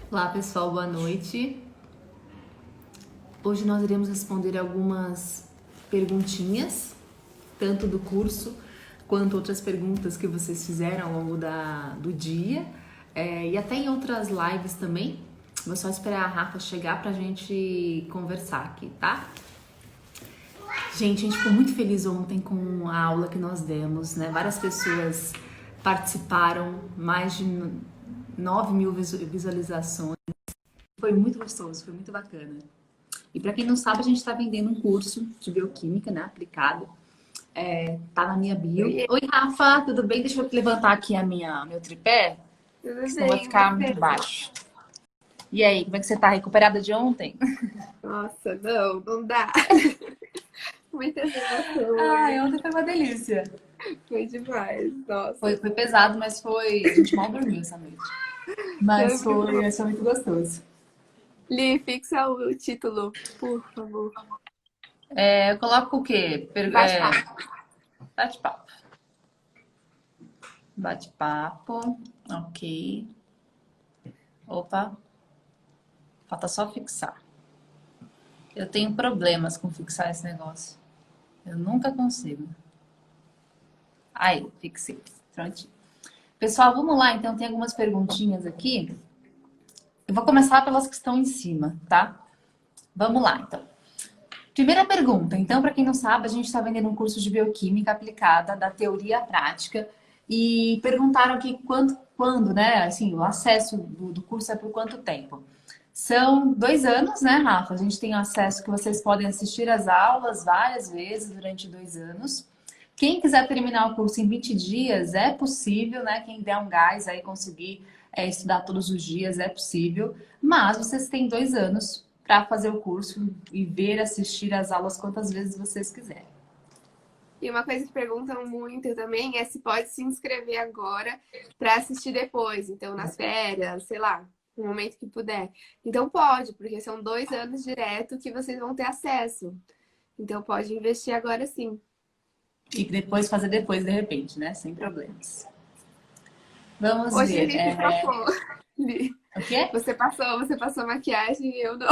Olá pessoal, boa noite. Hoje nós iremos responder algumas perguntinhas, tanto do curso quanto outras perguntas que vocês fizeram ao longo do dia, e até em outras lives também. Vou só esperar a Rafa chegar pra gente conversar aqui, tá? Gente, a gente ficou muito feliz ontem com a aula que nós demos, né? Várias pessoas participaram, mais de 9 mil visualizações. Foi muito gostoso, foi muito bacana. E para quem não sabe, a gente está vendendo um curso de bioquímica, né, aplicado. Tá na minha bio. Oiê, Oi, Rafa, tudo bem? Deixa eu levantar aqui meu tripé, tudo senão vai bem, ficar você? muito baixo. E aí, como é que você tá? Recuperada de ontem? Nossa, não dá. Muita emoção Ai, hoje. ontem foi uma delícia. Foi demais, Foi, nossa. foi pesado, mas foi. A gente mal dormiu essa noite. Mas Foi muito bom. foi muito gostoso. Li, fixa o título, por favor. Eu coloco o quê? Bate-papo. Bate-papo. Bate-papo. Ok. Opa, falta só fixar. Eu tenho problemas com fixar esse negócio. Eu nunca consigo. Aí, fixei. Prontinho. Pessoal, vamos lá. Então, tem algumas perguntinhas aqui. Eu vou começar pelas que estão em cima, tá? Vamos lá, então. Primeira pergunta. Então, para quem não sabe, a gente está vendendo um curso de bioquímica aplicada, da teoria à prática. E perguntaram aqui quando, né? Assim, o acesso do curso é por quanto tempo? São 2 anos, né, Rafa? A gente tem acesso que vocês podem assistir às aulas várias vezes durante 2 anos. Quem quiser terminar o curso em 20 dias, é possível, né? Quem der um gás aí conseguir estudar todos os dias, é possível. Mas vocês têm 2 anos para fazer o curso e ver, assistir às aulas quantas vezes vocês quiserem. E uma coisa que perguntam muito também é se pode se inscrever agora para assistir depois. Então, nas férias, sei lá, no momento que puder. Então, pode, porque são 2 anos direto que vocês vão ter acesso. Então, pode investir agora sim. E depois fazer depois, de repente, né? Sem problemas. Vamos Hoje ver. ele se trocou. Li. O quê? Você passou maquiagem e eu não.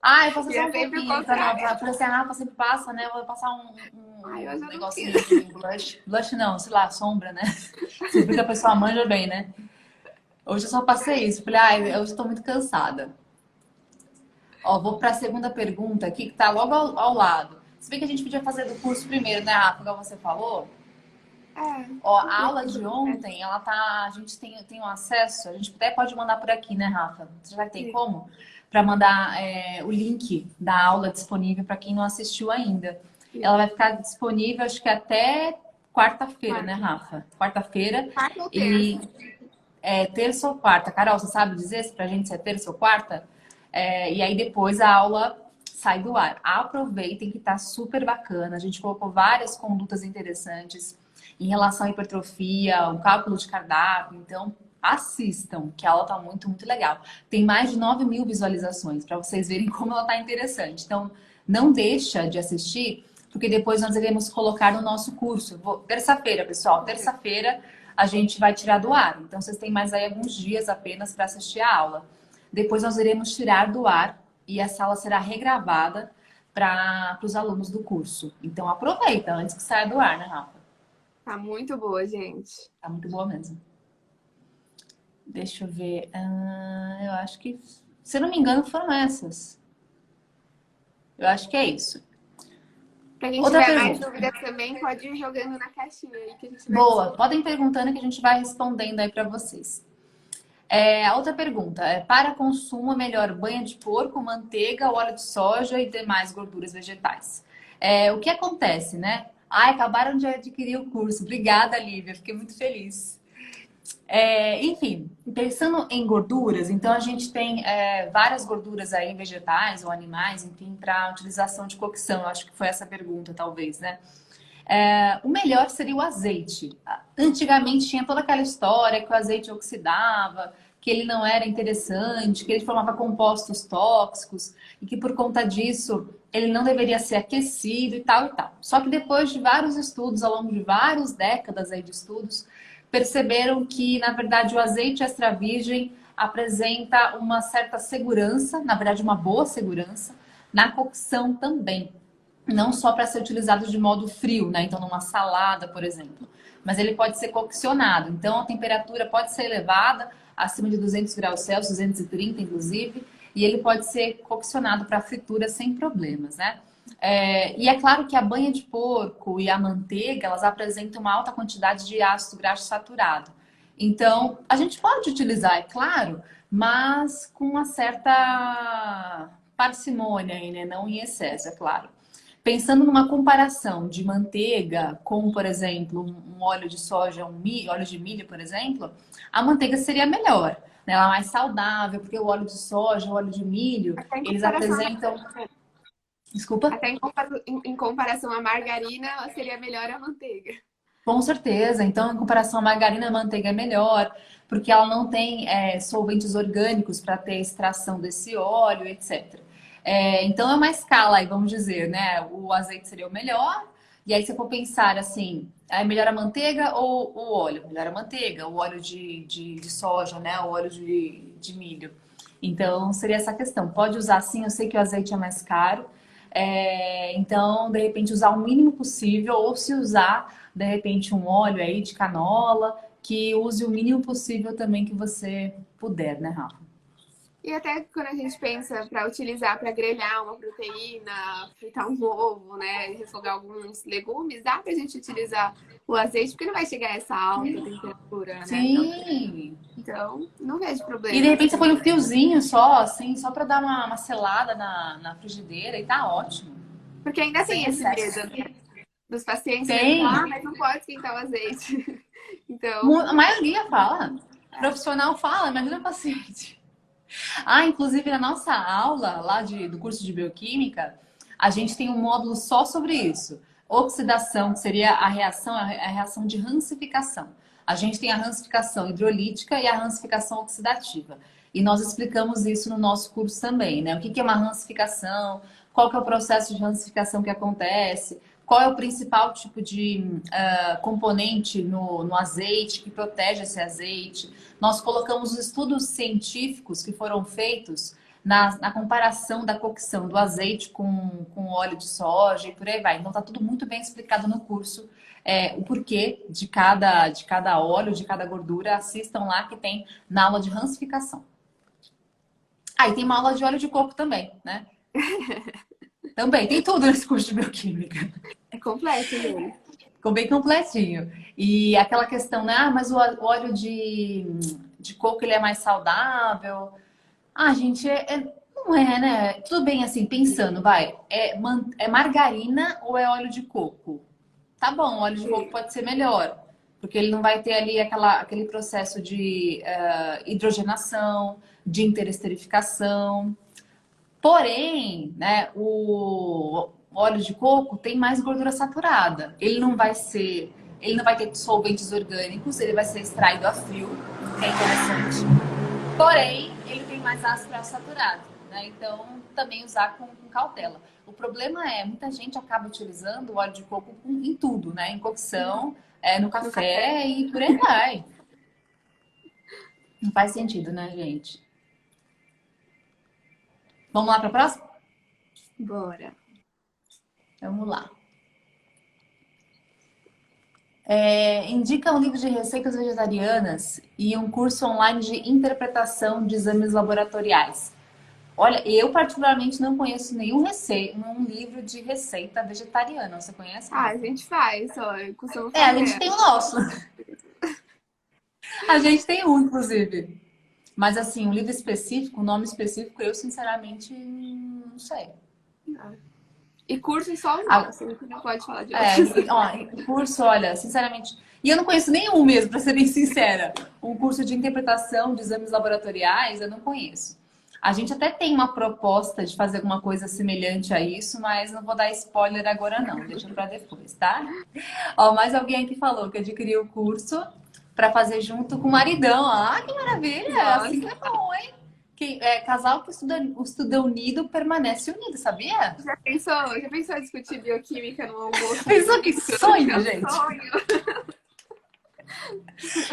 Ah, eu passei E só é um sempre o pouquinho. contrário. Falei assim, a Rafa sempre passa, né? Eu vou passar Ai, eu um já não negocinho quis. de blush. Blush não, sei lá, sombra, né? Você viu que a pessoa manja bem, né? Hoje eu só passei isso. Falei, ai, eu estou muito cansada. Ó, vou para a segunda pergunta aqui, que tá logo ao lado. Se bem que a gente podia fazer do curso primeiro, né, Rafa, igual você falou. É, Ó, não a tem aula de problema. ontem, ela tá. A gente tem um acesso, a gente até pode mandar por aqui, né, Rafa? Você vai ter Sim. como? Para mandar o link da aula disponível para quem não assistiu ainda. Ela vai ficar disponível, acho que até quarta-feira, né, Quarta. Rafa? Quarta-feira. Quarta ou E terça? terça ou quarta. Carol, você sabe dizer se pra gente se é terça ou quarta? E aí depois a aula sai do ar. Aproveitem que tá super bacana. A gente colocou várias condutas interessantes em relação à hipertrofia, o cálculo de cardápio. Então, assistam, que a aula tá muito, muito legal. Tem mais de 9 mil visualizações, para vocês verem como ela tá interessante. Então, não deixa de assistir, porque depois nós iremos colocar no nosso curso. Terça-feira, pessoal, terça-feira a gente vai tirar do ar. Então, vocês têm mais aí alguns dias apenas para assistir a aula. Depois nós iremos tirar do ar e essa aula será regravada para os alunos do curso. Então, aproveita antes que saia do ar, né, Rafa? Tá muito boa, gente. Tá muito boa mesmo. Deixa eu ver. Eu acho que, se eu não me engano, foram essas. Eu acho que é isso. Pra quem Outra tiver mais pergunta. dúvidas também, pode ir jogando na caixinha aí que a gente vai Boa. responder. Podem perguntando que a gente vai respondendo aí para vocês. A outra pergunta é: para consumo é melhor banha de porco, manteiga, óleo de soja e demais gorduras vegetais? O que acontece, né? Ai, acabaram de adquirir o curso. Obrigada, Lívia. Fiquei muito feliz. Enfim, pensando em gorduras, então a gente tem várias gorduras aí, vegetais ou animais, enfim, para utilização de cocção. Eu acho que foi essa pergunta, talvez, né? O melhor seria o azeite. Antigamente tinha toda aquela história que o azeite oxidava, que ele não era interessante, que ele formava compostos tóxicos e que por conta disso ele não deveria ser aquecido e tal e tal. Só que depois de vários estudos, ao longo de várias décadas aí de estudos, perceberam que, na verdade, o azeite extra virgem apresenta uma certa segurança, na verdade uma boa segurança, na cocção também. Não só para ser utilizado de modo frio, né? Então numa salada, por exemplo. Mas ele pode ser coccionado. Então a temperatura pode ser elevada, acima de 200 graus Celsius, 230 inclusive, e ele pode ser coccionado para fritura sem problemas, né? E é claro que a banha de porco e a manteiga, elas apresentam uma alta quantidade de ácido graxo saturado. Então, a gente pode utilizar, é claro, mas com uma certa parcimônia aí, né? Não em excesso, é claro. Pensando numa comparação de manteiga com, por exemplo, um óleo de soja, óleo de milho, por exemplo, a manteiga seria melhor, né? Ela é mais saudável, porque o óleo de soja, o óleo de milho, Até em eles comparação, apresentam... Desculpa? até em comparação à margarina, seria melhor a manteiga. Com certeza. Então, em comparação à margarina, a manteiga é melhor, porque ela não tem solventes orgânicos para ter extração desse óleo, etc. Então, é uma escala aí, vamos dizer, né? O azeite seria o melhor, e aí se eu for pensar assim, é melhor a manteiga ou o óleo? Melhor a manteiga, o óleo de soja, né? O óleo de milho. Então, seria essa questão. Pode usar sim, eu sei que o azeite é mais caro, então, de repente, usar o mínimo possível, ou se usar, de repente, um óleo aí de canola, que use o mínimo possível também que você puder, né, Rafa? E até quando a gente pensa para utilizar para grelhar uma proteína, fritar um ovo, né, refogar alguns legumes, dá para a gente utilizar o azeite, porque não vai chegar a essa alta temperatura, né? Sim! Então, não vejo E de problema. repente você põe um fiozinho só, assim, só pra dar uma selada na frigideira e tá ótimo. Porque ainda Sem tem esse excesso. medo, né, dos pacientes Tem! perguntar, mas não pode esquentar o azeite. A maioria fala. O profissional fala, imagina o paciente. Inclusive na nossa aula lá do curso de bioquímica, a gente tem um módulo só sobre isso. Oxidação, que seria a reação de rancificação. A gente tem a rancificação hidrolítica e a rancificação oxidativa. E nós explicamos isso no nosso curso também, né? O que é uma rancificação, qual que é o processo de rancificação que acontece, qual é o principal tipo de componente no azeite que protege esse azeite. Nós colocamos os estudos científicos que foram feitos na comparação da cocção do azeite com óleo de soja e por aí vai. Então tá tudo muito bem explicado no curso, o porquê de cada óleo, de cada gordura. Assistam lá que tem na aula de rancificação. E tem uma aula de óleo de coco também, né? Também, tem tudo nesse curso de bioquímica. É completo, né? Ficou bem completinho. E aquela questão, né? Mas o óleo de coco, ele é mais saudável. Gente, não é, né? Tudo bem, assim, pensando, vai. É margarina ou é óleo de coco? Tá bom, óleo de coco pode ser melhor. Porque ele não vai ter ali aquele processo de hidrogenação, de interesterificação. Porém, né, o óleo de coco tem mais gordura saturada. Ele não vai ter solventes orgânicos, ele vai ser extraído a frio, que é interessante. Porém, ele tem mais ácido graxo saturado, né? Então, também usar com cautela. O problema muita gente acaba utilizando o óleo de coco em tudo, né? Em cocção, no café e por aí vai. Não faz sentido, né, gente? Vamos lá para a próxima? Bora. Vamos lá. Indica um livro de receitas vegetarianas e um curso online de interpretação de exames laboratoriais. Olha, eu particularmente não conheço nenhum livro de receita vegetariana. Você conhece? A gente faz, ó, eu costumo A fazer. gente tem o nosso. A gente tem um, inclusive. Mas assim, um livro específico, um nome específico, eu sinceramente não sei. E curso só o nosso, não pode falar de outros. Curso, olha, sinceramente. E eu não conheço nenhum mesmo, para ser bem sincera. Um curso de interpretação de exames laboratoriais, eu não conheço. A gente até tem uma proposta de fazer alguma coisa semelhante a isso, mas não vou dar spoiler agora não, deixa para depois, tá? Mais alguém aqui falou que adquiriu o curso para fazer junto com o maridão. Que maravilha! Nossa. Assim que é bom, hein? Casal que estuda unido permanece unido, sabia? Já pensou em discutir bioquímica no almoço? Pensou que sonho, gente? Sonho.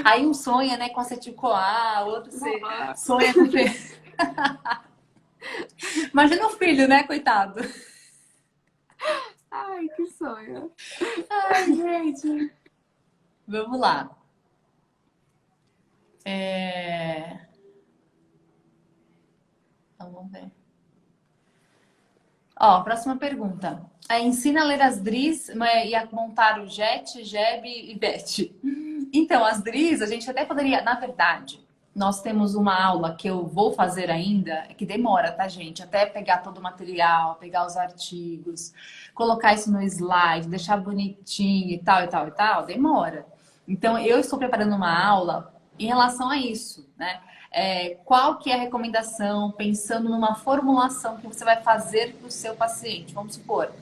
Aí um sonha, né, com acetil-CoA, outro Nossa. sonha com... Imagina o filho, né, coitado. Ai, que sonho. Ai, gente. Vamos lá. Então, vamos ver. Ó, próxima pergunta. Ensina a ler as DRIs e a montar o JET, JEB e BET. Então, as DRIs, a gente até poderia... Na verdade, nós temos uma aula que eu vou fazer ainda, que demora, tá, gente? Até pegar todo o material, pegar os artigos, colocar isso no slide, deixar bonitinho e tal, e tal, e tal, demora. Então, eu estou preparando uma aula em relação a isso, né? Qual que é a recomendação, pensando numa formulação que você vai fazer para o seu paciente. Vamos supor,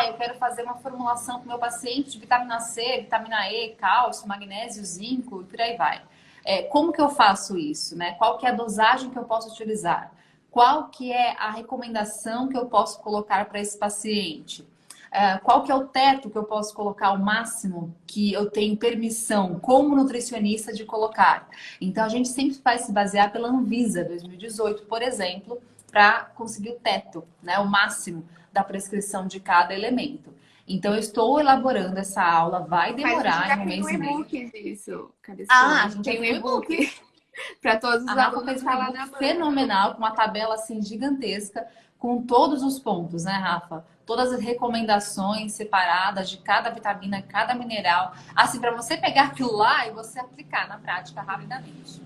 eu quero fazer uma formulação para o meu paciente de vitamina C, vitamina E, cálcio, magnésio, zinco e por aí vai. Como que eu faço isso, né? Qual que é a dosagem que eu posso utilizar? Qual que é a recomendação que eu posso colocar para esse paciente? Qual que é o teto que eu posso colocar, o máximo que eu tenho permissão como nutricionista de colocar? Então, a gente sempre vai se basear pela Anvisa 2018, por exemplo, para conseguir o teto, né, o máximo da prescrição de cada elemento. Então, eu estou elaborando essa aula, vai Mas a gente demorar já em um tem um mês e meio. e-book disso, Cabeçona. A gente já Tem um tem um e-book. e-book para todos A os Rafa alunos fez um tá lá e-book na mão. fenomenal, com uma tabela assim gigantesca, com todos os pontos, né, Rafa? Todas as recomendações separadas de cada vitamina, cada mineral. Assim, para você pegar aquilo lá e você aplicar na prática rapidamente.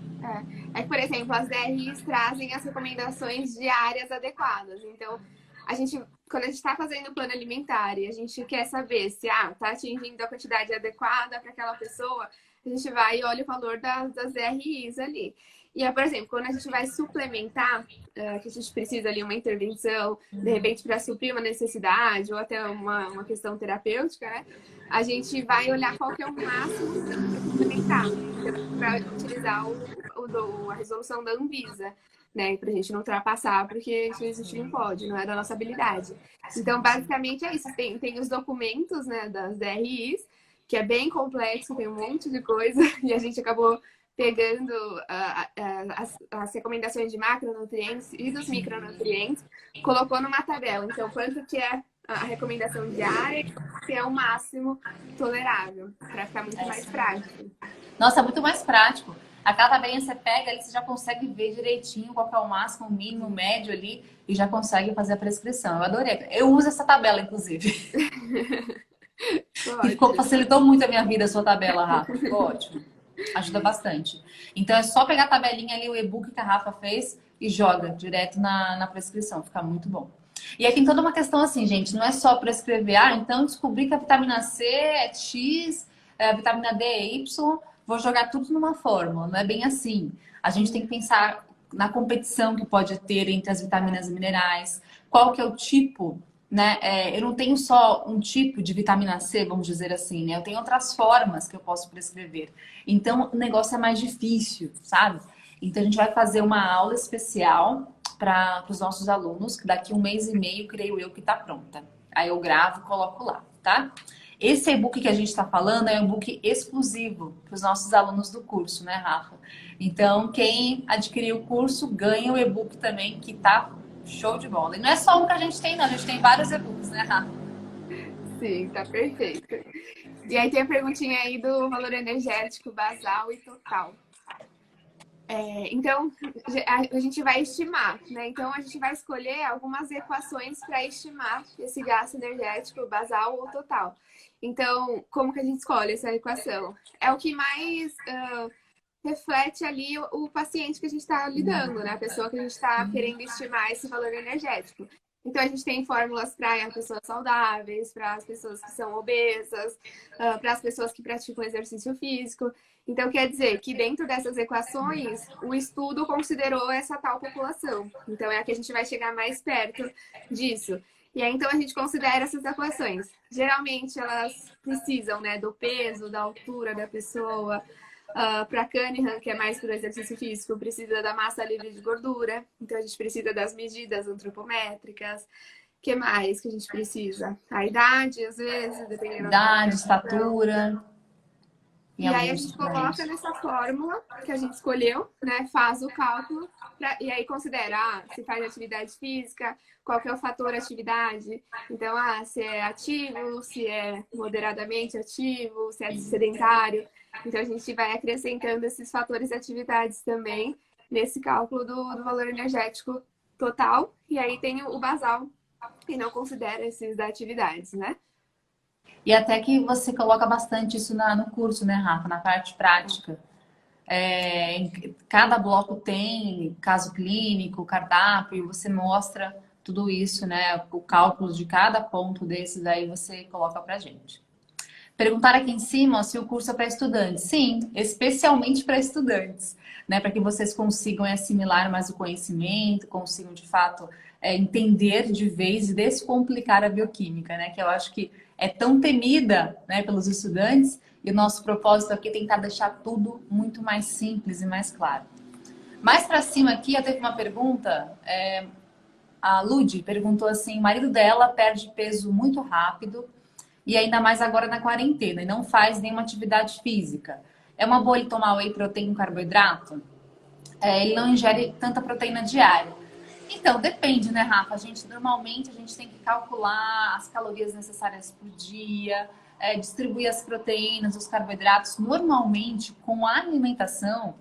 Por exemplo, as DRIs trazem as recomendações diárias adequadas. Então, quando a gente está fazendo o plano alimentar e a gente quer saber se está atingindo a quantidade adequada para aquela pessoa, a gente vai e olha o valor das DRIs ali. E, por exemplo, quando a gente vai suplementar, que a gente precisa ali uma intervenção, de repente para suprir uma necessidade ou até uma questão terapêutica, né? A gente vai olhar qual que é o máximo para suplementar, para utilizar a resolução da Anvisa, né? Pra gente não ultrapassar, porque isso a gente não pode, não é da nossa habilidade. Então, basicamente é isso. Tem os documentos, né, das DRIs, que é bem complexo, tem um monte de coisa, e a gente acabou pegando as recomendações de macronutrientes e dos micronutrientes, colocou numa tabela. Então, quanto que é a recomendação diária e quanto que é o máximo tolerável, para ficar muito mais prático. Nossa, é muito mais prático. Aquela tabelinha você pega ali, você já consegue ver direitinho qual que é o máximo, o mínimo, o médio ali e já consegue fazer a prescrição. Eu adorei. Eu uso essa tabela, inclusive. E facilitou muito a minha vida a sua tabela, Rafa. Ficou ótimo. Ajuda bastante. Então é só pegar a tabelinha ali, o e-book que a Rafa fez e joga direto na prescrição. Fica muito bom. E aí tem toda uma questão assim, gente, não é só prescrever, então descobri que a vitamina C é X, a vitamina D é Y, vou jogar tudo numa fórmula. Não é bem assim. A gente tem que pensar na competição que pode ter entre as vitaminas e minerais, qual que é o tipo, né? Eu não tenho só um tipo de vitamina C, vamos dizer assim, né? Eu tenho outras formas que eu posso prescrever. Então, o negócio é mais difícil, sabe? Então, a gente vai fazer uma aula especial para os nossos alunos, que daqui um mês e meio, creio eu, que está pronta. Aí eu gravo e coloco lá, tá? Esse e-book que a gente está falando é um e-book exclusivo para os nossos alunos do curso, né, Rafa? Então, quem adquirir o curso ganha o e-book também, que tá show de bola. E não é só um que a gente tem, não. A gente tem vários e-books, né, Rafa? Sim, tá perfeito. E aí tem a perguntinha aí do valor energético basal e total. Então, a gente vai estimar, né? Então, a gente vai escolher algumas equações para estimar esse gasto energético basal ou total. Então, como que a gente escolhe essa equação? É o que mais reflete ali o paciente que a gente está lidando, né? A pessoa que a gente está querendo estimar esse valor energético. Então, a gente tem fórmulas para pessoas saudáveis, para as pessoas que são obesas, para as pessoas que praticam exercício físico. Então, quer dizer que dentro dessas equações, o estudo considerou essa tal população. Então, é a que a gente vai chegar mais perto disso. E aí, então, a gente considera essas equações. Geralmente, elas precisam, né, do peso, da altura da pessoa. Para Cunningham, que é mais para o exercício físico, precisa da massa livre de gordura. Então, a gente precisa das medidas antropométricas. O que mais que a gente precisa? A idade, às vezes, dependendo da idade, estatura. em E aí a alguns gente coloca suplementos. nessa fórmula que a gente escolheu, né? Faz o cálculo e aí considera se faz atividade física, qual que é o fator atividade. Então, se é ativo, se é moderadamente ativo, se é sedentário. Então a gente vai acrescentando esses fatores de atividades também nesse cálculo do valor energético total. E aí tem o basal, que não considera esses da atividades, né? E até que você coloca bastante isso no curso, né, Rafa, na parte prática. Cada bloco tem caso clínico, cardápio, e você mostra tudo isso, né? O cálculo de cada ponto desses aí você coloca pra gente. Perguntar aqui em cima ó, se o curso é para estudantes. Sim, especialmente para estudantes, né? Para que vocês consigam assimilar mais o conhecimento, consigam de fato entender de vez e descomplicar a bioquímica, né? Que eu acho que é tão temida, né, pelos estudantes, e o nosso propósito aqui é tentar deixar tudo muito mais simples e mais claro. Mais para cima aqui, eu teve uma pergunta. A Ludi perguntou assim: o marido dela perde peso muito rápido e ainda mais agora na quarentena e não faz nenhuma atividade física. É uma boa ele tomar whey protein com carboidrato? Ele não ingere tanta proteína diária. Então, depende, né, Rafa? Normalmente, a gente tem que calcular as calorias necessárias por dia, distribuir as proteínas, os carboidratos. Normalmente, com a alimentação,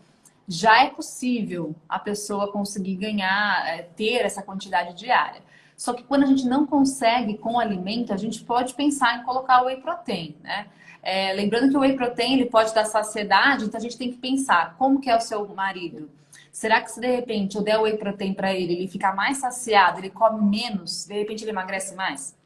já é possível a pessoa conseguir ganhar, ter essa quantidade diária. Só que quando a gente não consegue com o alimento, a gente pode pensar em colocar o whey protein, né? Lembrando que o whey protein ele pode dar saciedade, então a gente tem que pensar como que é o seu marido. Será que se de repente eu der o whey protein para ele, ele ficar mais saciado, ele come menos, de repente ele emagrece mais?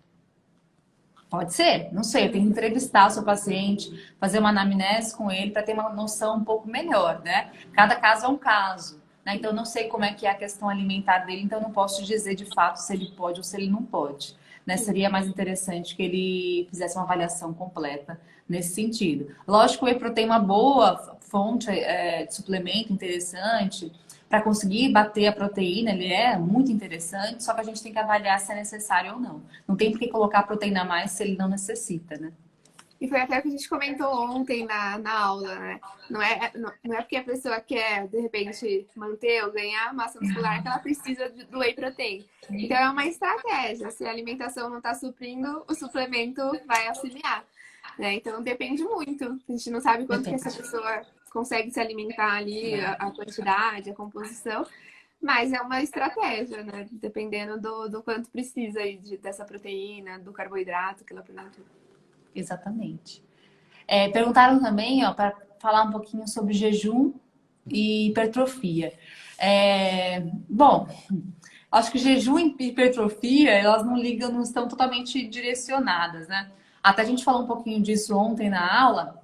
Pode ser, não sei, eu tenho que entrevistar o seu paciente, fazer uma anamnese com ele para ter uma noção um pouco melhor, né? Cada caso é um caso, né? Então eu não sei como é que é a questão alimentar dele, então eu não posso te dizer de fato se ele pode ou se ele não pode, né? Seria mais interessante que ele fizesse uma avaliação completa nesse sentido. Lógico que o whey protein é uma boa fonte de suplemento interessante, para conseguir bater a proteína, ele é muito interessante, só que a gente tem que avaliar se é necessário ou não. Não tem por que colocar proteína a mais se ele não necessita, né? E foi até o que a gente comentou ontem na aula, né? Não é porque a pessoa quer, de repente, manter ou ganhar massa muscular que ela precisa do whey protein. Então é uma estratégia. Se a alimentação não está suprindo, o suplemento vai auxiliar. Né? Então depende muito. A gente não sabe quanto que essa Depende. pessoa consegue se alimentar ali, a quantidade, a composição. Mas é uma estratégia, né? Dependendo do quanto precisa aí dessa proteína, do carboidrato que ela perguntou. Exatamente. Perguntaram também, ó, para falar um pouquinho sobre jejum e hipertrofia. Bom, acho que jejum e hipertrofia, elas não ligam, não estão totalmente direcionadas, né? Até a gente falou um pouquinho disso ontem na aula,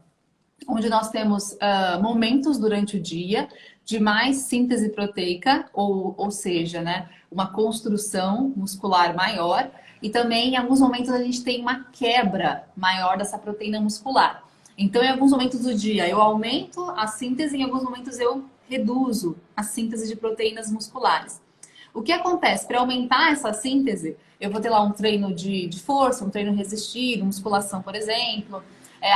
onde nós temos momentos durante o dia de mais síntese proteica, ou seja, né, uma construção muscular maior, e também em alguns momentos a gente tem uma quebra maior dessa proteína muscular. Então, em alguns momentos do dia eu aumento a síntese, em alguns momentos eu reduzo a síntese de proteínas musculares. O que acontece? Para aumentar essa síntese, eu vou ter lá um treino de força, um treino resistido, musculação, por exemplo,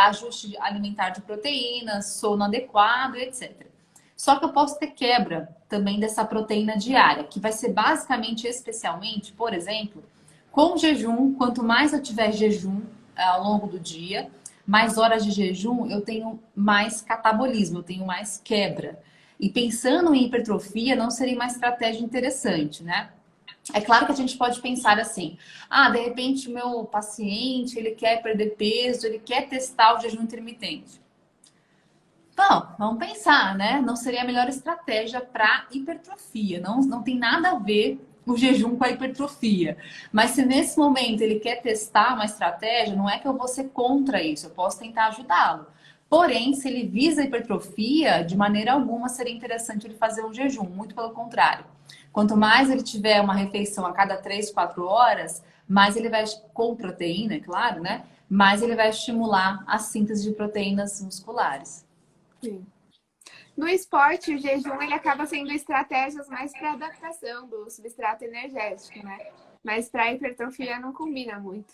ajuste alimentar de proteínas, sono adequado, etc. Só que eu posso ter quebra também dessa proteína diária, que vai ser basicamente, especialmente, por exemplo, com jejum. Quanto mais eu tiver jejum ao longo do dia, mais horas de jejum, eu tenho mais catabolismo, eu tenho mais quebra. E pensando em hipertrofia, não seria uma estratégia interessante, né? É claro que a gente pode pensar assim: de repente o meu paciente, ele quer perder peso, ele quer testar o jejum intermitente. Bom, vamos pensar, né? Não seria a melhor estratégia para hipertrofia. Não tem nada a ver o jejum com a hipertrofia. Mas se nesse momento ele quer testar uma estratégia, não é que eu vou ser contra isso, eu posso tentar ajudá-lo. Porém, se ele visa a hipertrofia, de maneira alguma seria interessante ele fazer um jejum, muito pelo contrário. Quanto mais ele tiver uma refeição a cada 3, 4 horas, mais ele vai, com proteína, é claro, né? Mais ele vai estimular a síntese de proteínas musculares. Sim. No esporte, o jejum ele acaba sendo estratégias mais para adaptação do substrato energético, né? Mas para hipertrofia não combina muito.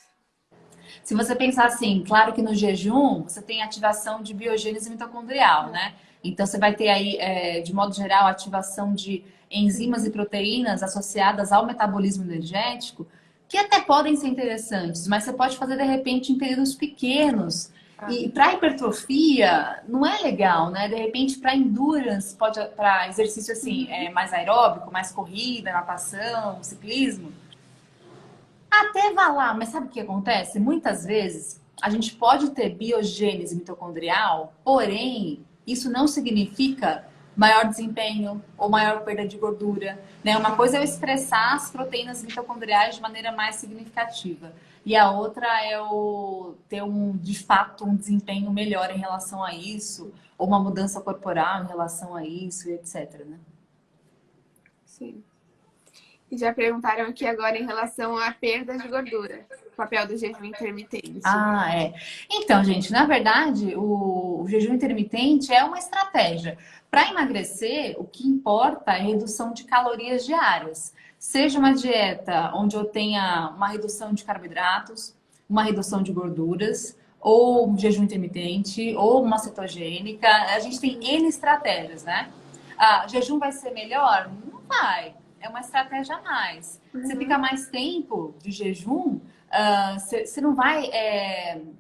Se você pensar assim, claro que no jejum você tem ativação de biogênese mitocondrial, né? Então você vai ter aí, de modo geral, ativação de enzimas e proteínas associadas ao metabolismo energético, que até podem ser interessantes, mas você pode fazer de repente em períodos pequenos. E para hipertrofia não é legal, né? De repente para endurance, pode para exercício assim, mais aeróbico, mais corrida, natação, ciclismo, até vai lá, mas sabe o que acontece? Muitas vezes a gente pode ter biogênese mitocondrial, porém, isso não significa maior desempenho ou maior perda de gordura, né? Uma coisa é eu expressar as proteínas mitocondriais de maneira mais significativa. E a outra é o ter de fato, um desempenho melhor em relação a isso, ou uma mudança corporal em relação a isso, etc, né? Sim. E já perguntaram aqui agora em relação à perda de gordura, o papel do jejum intermitente. Ah, é. Então, gente, na verdade, o jejum intermitente é uma estratégia. Para emagrecer, o que importa é a redução de calorias diárias. Seja uma dieta onde eu tenha uma redução de carboidratos, uma redução de gorduras, ou um jejum intermitente, ou uma cetogênica. A gente tem N estratégias, né? Ah, jejum vai ser melhor? Não vai. É uma estratégia a mais. Você fica mais tempo de jejum, você não vai,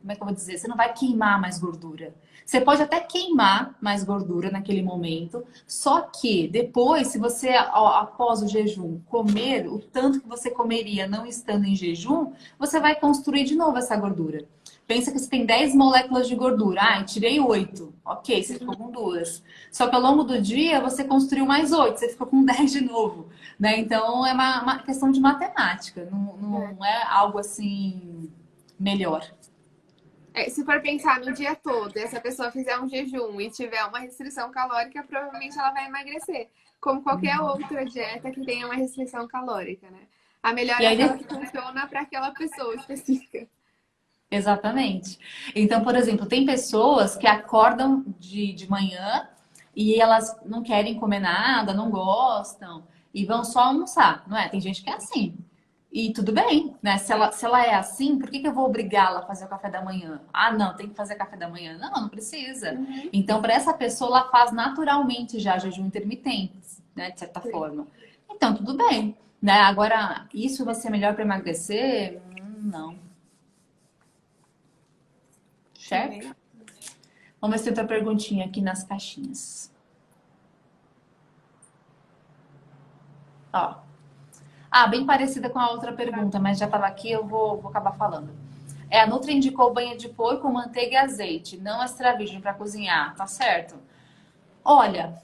como é que eu vou dizer? Você não vai queimar mais gordura. Você pode até queimar mais gordura naquele momento, só que depois, se você, após o jejum, comer o tanto que você comeria não estando em jejum, você vai construir de novo essa gordura. Pensa que você tem 10 moléculas de gordura. Ah, tirei 8. Ok, você ficou com 2. Só que ao longo do dia você construiu mais 8, você ficou com 10 de novo. Né? Então é uma questão de matemática, não é algo assim melhor. Se for pensar no dia todo, e essa pessoa fizer um jejum e tiver uma restrição calórica, provavelmente ela vai emagrecer. Como qualquer outra dieta que tenha uma restrição calórica, né? A melhor E é aí, aquela que funciona para aquela pessoa específica. exatamente. Então, por exemplo, tem pessoas que acordam de manhã e elas não querem comer nada, não gostam e vão só almoçar, não é? Tem gente que é assim. E tudo bem, né? Se ela é assim, por que eu vou obrigá-la a fazer o café da manhã? Ah, não, tem que fazer café da manhã. Não, não precisa. Então, para essa pessoa, ela faz naturalmente já jejum intermitente, né? De certa forma. Então, tudo bem, né? Agora, isso vai ser melhor para emagrecer? Não. Certo? Vamos ver se tem outra perguntinha aqui nas caixinhas. Ó. Ah, bem parecida com a outra pergunta, mas já estava aqui, eu vou acabar falando. A Nutri indicou banha de porco, manteiga e azeite, não extra virgem para cozinhar, tá certo? Olha,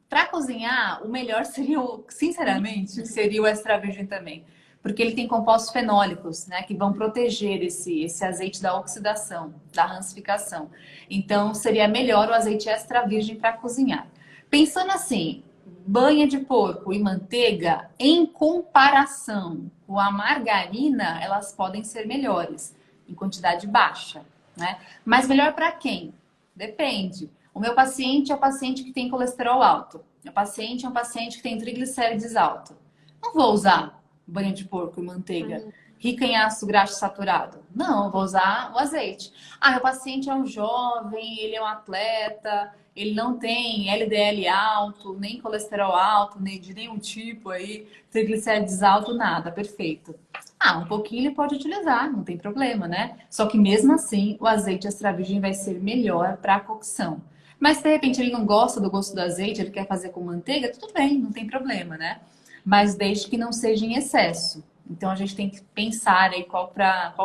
para cozinhar, o melhor seria, sinceramente, seria o extra virgem também. Porque ele tem compostos fenólicos, né, que vão proteger esse azeite da oxidação, da rancificação. Então, seria melhor o azeite extra virgem para cozinhar. Pensando assim, banha de porco e manteiga, em comparação com a margarina, elas podem ser melhores, em quantidade baixa, né? Mas melhor para quem? Depende. O meu paciente é o paciente que tem colesterol alto. O meu paciente é um paciente que tem triglicérides alto. Não vou usar banha de porco e manteiga rica em ácido graxo saturado. Não, eu vou usar o azeite. Ah, meu paciente é um jovem, ele é um atleta, ele não tem LDL alto, nem colesterol alto, nem de nenhum tipo aí, triglicérides alto, nada, perfeito. Ah, um pouquinho ele pode utilizar, não tem problema, né? Só que mesmo assim, o azeite extra virgem vai ser melhor para a cocção. Mas se de repente ele não gosta do gosto do azeite, ele quer fazer com manteiga, tudo bem, não tem problema, né? Mas desde que não seja em excesso. Então a gente tem que pensar aí qual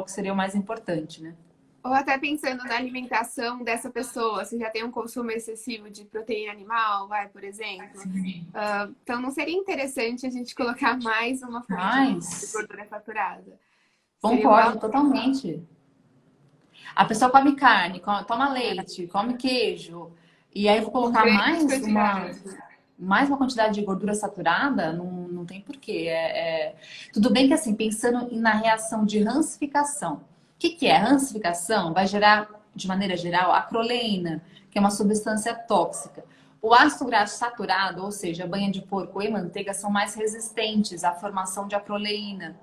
que seria o mais importante, né? Ou até pensando na alimentação dessa pessoa, se já tem um consumo excessivo de proteína animal, por exemplo. Então não seria interessante a gente colocar mais uma fonte de gordura saturada. Concordo totalmente. A pessoa come carne, toma leite, come queijo, e aí eu vou colocar mais uma quantidade de gordura saturada, não tem porquê. Tudo bem que assim, pensando na reação de rancificação. O que é? Rancificação vai gerar, de maneira geral, acroleína, que é uma substância tóxica. O ácido graxo saturado, ou seja, banha de porco e manteiga, são mais resistentes à formação de acroleína.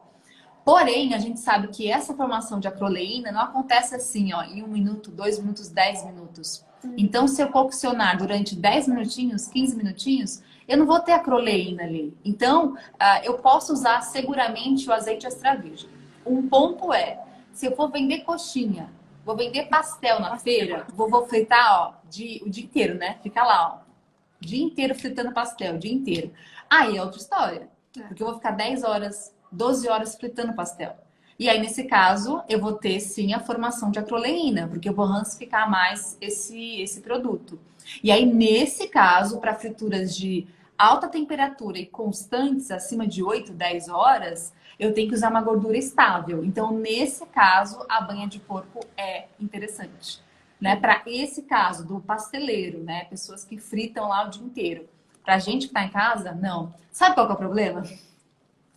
Porém, a gente sabe que essa formação de acroleína não acontece assim, ó, em 1 minuto, 2 minutos, 10 minutos. Então, se eu coccionar durante 10 minutinhos, 15 minutinhos, eu não vou ter acroleína ali. Então, eu posso usar seguramente o azeite extra virgem. Um ponto é, se eu for vender coxinha, vou vender pastel na feira, vou fritar, ó, o dia inteiro, né? Fica lá, ó, o dia inteiro fritando pastel, o dia inteiro. Aí é outra história, porque eu vou ficar 10 horas, 12 horas fritando pastel. E aí, nesse caso, eu vou ter sim a formação de acroleína, porque eu vou rancificar mais esse produto. E aí, nesse caso, para frituras de alta temperatura e constantes, acima de 8, 10 horas, eu tenho que usar uma gordura estável. Então, nesse caso, a banha de porco é interessante. Né? Para esse caso do pasteleiro, né? Pessoas que fritam lá o dia inteiro. Pra gente que tá em casa, não. Sabe qual que é o problema?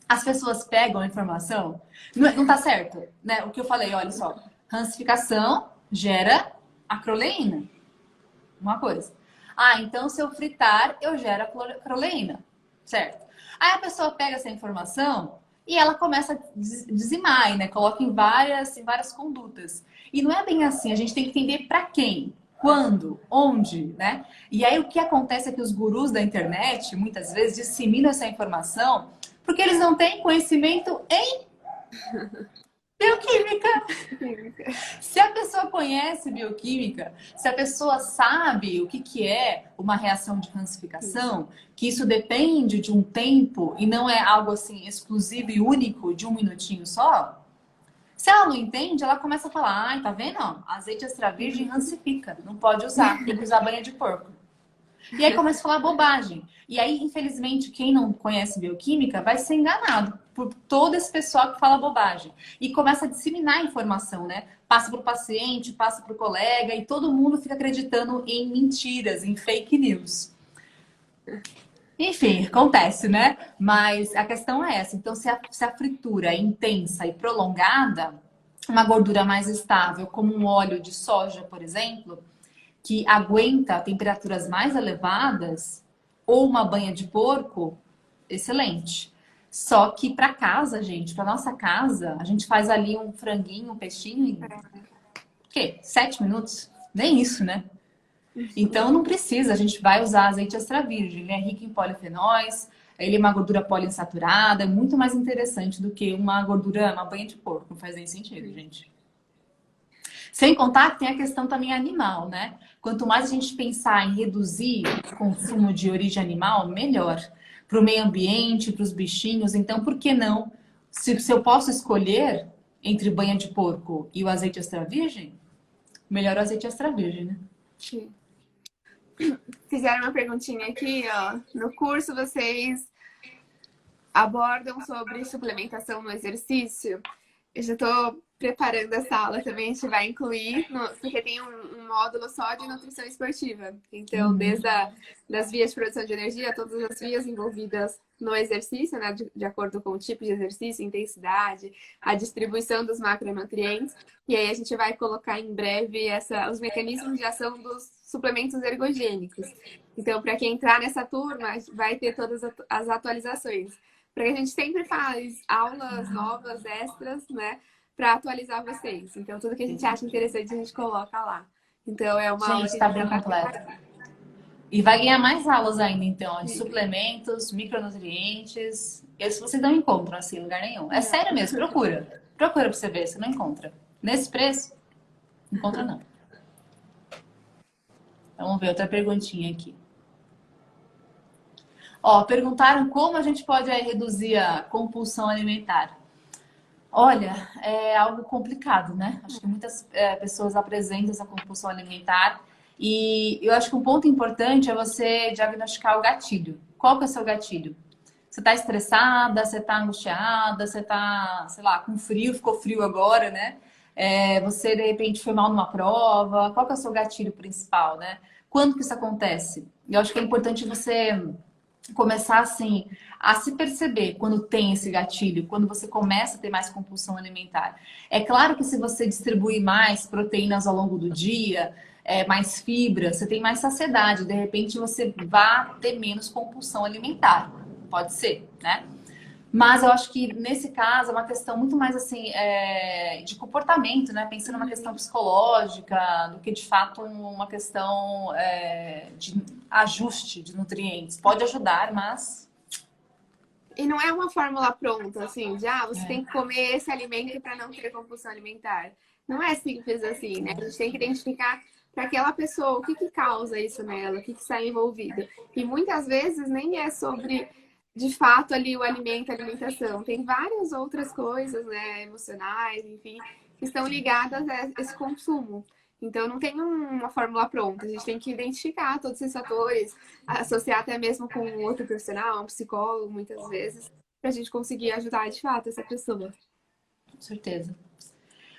As pessoas pegam a informação, não tá certo, né? O que eu falei, olha só, rancificação gera acroleína, uma coisa. Ah, então se eu fritar, eu gero acroleína, certo? Aí a pessoa pega essa informação e ela começa a dizimar, né? Coloca em várias condutas. E não é bem assim, a gente tem que entender para quem, quando, onde, né? E aí o que acontece é que os gurus da internet, muitas vezes, disseminam essa informação porque eles não têm conhecimento em bioquímica. Se a pessoa conhece bioquímica, se a pessoa sabe o que é uma reação de rancificação, que isso depende de um tempo e não é algo assim exclusivo e único de 1 minutinho só, se ela não entende, ela começa a falar, ai, tá vendo? Ó, azeite extra virgem rancifica, não pode usar, tem que usar banha de porco. E aí começa a falar bobagem. E aí, infelizmente, quem não conhece bioquímica vai ser enganado por todo esse pessoal que fala bobagem. E começa a disseminar a informação, né? Passa para o paciente, passa para o colega e todo mundo fica acreditando em mentiras, em fake news. Enfim, acontece, né? Mas a questão é essa. Então, se a fritura é intensa e prolongada, uma gordura mais estável, como um óleo de soja, por exemplo, que aguenta temperaturas mais elevadas, ou uma banha de porco, excelente. Só que para casa, gente, para nossa casa, a gente faz ali um franguinho, um peixinho em o quê? 7 minutos? Nem isso, né? Então não precisa, a gente vai usar azeite extra virgem, ele é rico em polifenóis, ele é uma gordura poliinsaturada, é muito mais interessante do que uma gordura, uma banha de porco, não faz nem sentido, gente. Sem contar que tem a questão também animal, né? Quanto mais a gente pensar em reduzir o consumo de origem animal, melhor. Para o meio ambiente, para os bichinhos. Então, por que não? Se eu posso escolher entre banha de porco e o azeite extra virgem, melhor o azeite extra virgem, né? Sim. Fizeram uma perguntinha aqui, ó. No curso vocês abordam sobre suplementação no exercício? Eu já estou preparando essa aula também, a gente vai incluir, porque tem um módulo só de nutrição esportiva. Então, desde das vias de produção de energia, todas as vias envolvidas no exercício, né, de acordo com o tipo de exercício, intensidade, a distribuição dos macronutrientes. E aí a gente vai colocar em breve os mecanismos de ação dos suplementos ergogênicos. Então, para quem entrar nessa turma, vai ter todas as atualizações. Porque a gente sempre faz aulas novas, extras, né? Para atualizar vocês. Então, tudo que a gente acha interessante, a gente coloca lá. Então, é uma aula que Tá bem completa. E vai ganhar mais aulas ainda, então, de suplementos, micronutrientes. Esses vocês não encontram assim em lugar nenhum. É sério mesmo, procura. Procura pra você ver, você não encontra. Nesse preço, não encontra não. Vamos ver outra perguntinha aqui. Ó, perguntaram como a gente pode reduzir a compulsão alimentar. Olha, é algo complicado, né? Acho que muitas pessoas apresentam essa compulsão alimentar e eu acho que um ponto importante é você diagnosticar o gatilho. Qual que é o seu gatilho? Você tá estressada, você tá angustiada, você tá, sei lá, com frio, ficou frio agora, né? Você, de repente, foi mal numa prova. Qual que é o seu gatilho principal, né? Quando que isso acontece? Eu acho que é importante você começar assim a se perceber quando tem esse gatilho, quando você começa a ter mais compulsão alimentar. É claro que se você distribuir mais proteínas ao longo do dia, mais fibra, você tem mais saciedade, de repente você vai ter menos compulsão alimentar. Pode ser, né? Mas eu acho que nesse caso é uma questão muito mais assim de comportamento, né? Pensando numa questão psicológica do que de fato uma questão de ajuste de nutrientes. Pode ajudar, mas E não é uma fórmula pronta, assim, de você tem que comer esse alimento para não ter compulsão alimentar. Não é simples assim, né? A gente tem que identificar para aquela pessoa o que que causa isso nela, o que que está envolvido. E muitas vezes nem é sobre, de fato, ali o alimento, a alimentação. Tem várias outras coisas, né, emocionais, enfim, que estão ligadas a esse consumo. Então, não tem uma fórmula pronta. A gente tem que identificar todos esses fatores, associar até mesmo com um outro profissional, um psicólogo, muitas vezes, para a gente conseguir ajudar de fato essa pessoa. com certeza.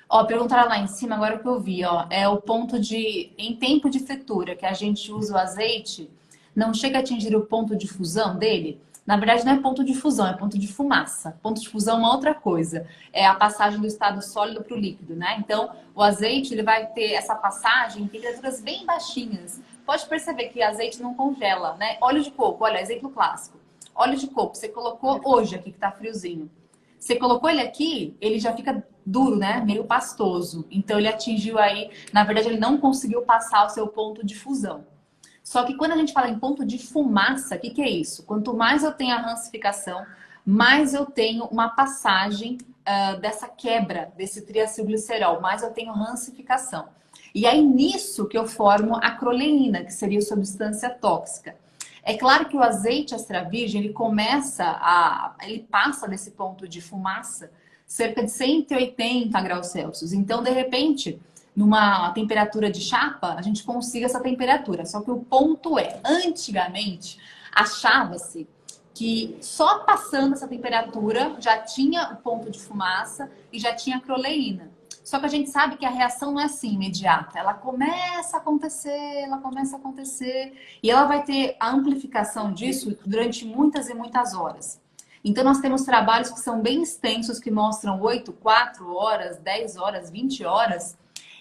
Ó, perguntaram lá em cima, agora o que eu vi, ó, é o ponto de, em tempo de fritura, que a gente usa o azeite, não chega a atingir o ponto de fusão dele. Na verdade, não é ponto de fusão, é ponto de fumaça. Ponto de fusão é uma outra coisa. É a passagem do estado sólido para o líquido, né? Então, o azeite, ele vai ter essa passagem em temperaturas bem baixinhas. Pode perceber que azeite não congela, né? Óleo de coco, olha, exemplo clássico. Óleo de coco, você colocou hoje aqui, que tá friozinho. Você colocou ele aqui, ele já fica duro, né? Meio pastoso. Então, ele atingiu aí... Na verdade, ele não conseguiu passar o seu ponto de fusão. Só que quando a gente fala em ponto de fumaça, o que é isso? Quanto mais eu tenho a rancificação, mais eu tenho uma passagem dessa quebra, desse triacilglicerol, mais eu tenho rancificação. E aí nisso que eu formo a acroleína, que seria a substância tóxica. É claro que o azeite extra virgem, ele passa desse ponto de fumaça cerca de 180 graus Celsius. Então, de repente, numa temperatura de chapa, a gente consiga essa temperatura. Só que o ponto é, antigamente, achava-se que só passando essa temperatura já tinha o ponto de fumaça e já tinha acroleína. Só que a gente sabe que a reação não é assim imediata. Ela começa a acontecer, e ela vai ter a amplificação disso durante muitas e muitas horas. Então, nós temos trabalhos que são bem extensos, que mostram 8, 4 horas, 10 horas, 20 horas.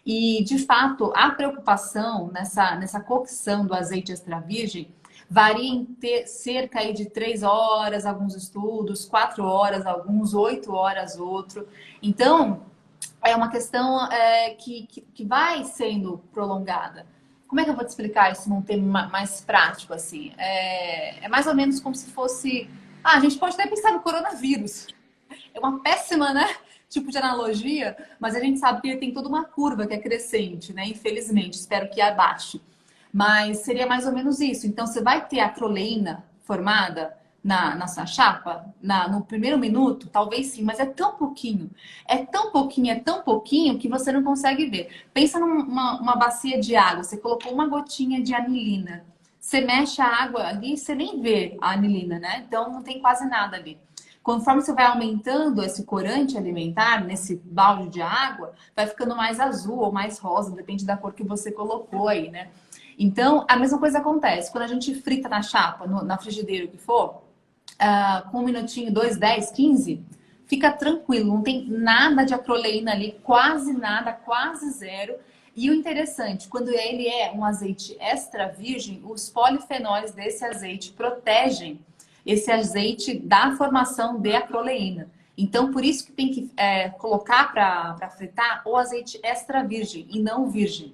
E, de fato, a preocupação nessa cocção do azeite extra virgem varia em ter cerca aí de 3 horas, alguns estudos, 4 horas, alguns, 8 horas, outro. Então, é uma questão que vai sendo prolongada. Como é que eu vou te explicar isso num tema mais prático, assim? É mais ou menos como se fosse... a gente pode até pensar no coronavírus. É uma péssima, né? Tipo de analogia, mas a gente sabe que ele tem toda uma curva que é crescente, né? Infelizmente, espero que abaixe. Mas seria mais ou menos isso. Então, você vai ter a acroleína formada na sua chapa, no primeiro minuto, talvez sim, mas é tão pouquinho. É tão pouquinho, é tão pouquinho que você não consegue ver. Pensa numa bacia de água, você colocou uma gotinha de anilina. Você mexe a água ali e você nem vê a anilina, né? Então, não tem quase nada ali. Conforme você vai aumentando esse corante alimentar nesse balde de água, vai ficando mais azul ou mais rosa, depende da cor que você colocou aí, né? Então, a mesma coisa acontece. Quando a gente frita na chapa, na frigideira, o que for, com 1 minutinho, 2, 10, 15, fica tranquilo. Não tem nada de acroleína ali, quase nada, quase zero. E o interessante, quando ele é um azeite extra virgem, os polifenóis desse azeite protegem esse azeite da formação de acroleína. Então, por isso que tem que colocar para fritar o azeite extra virgem e não virgem.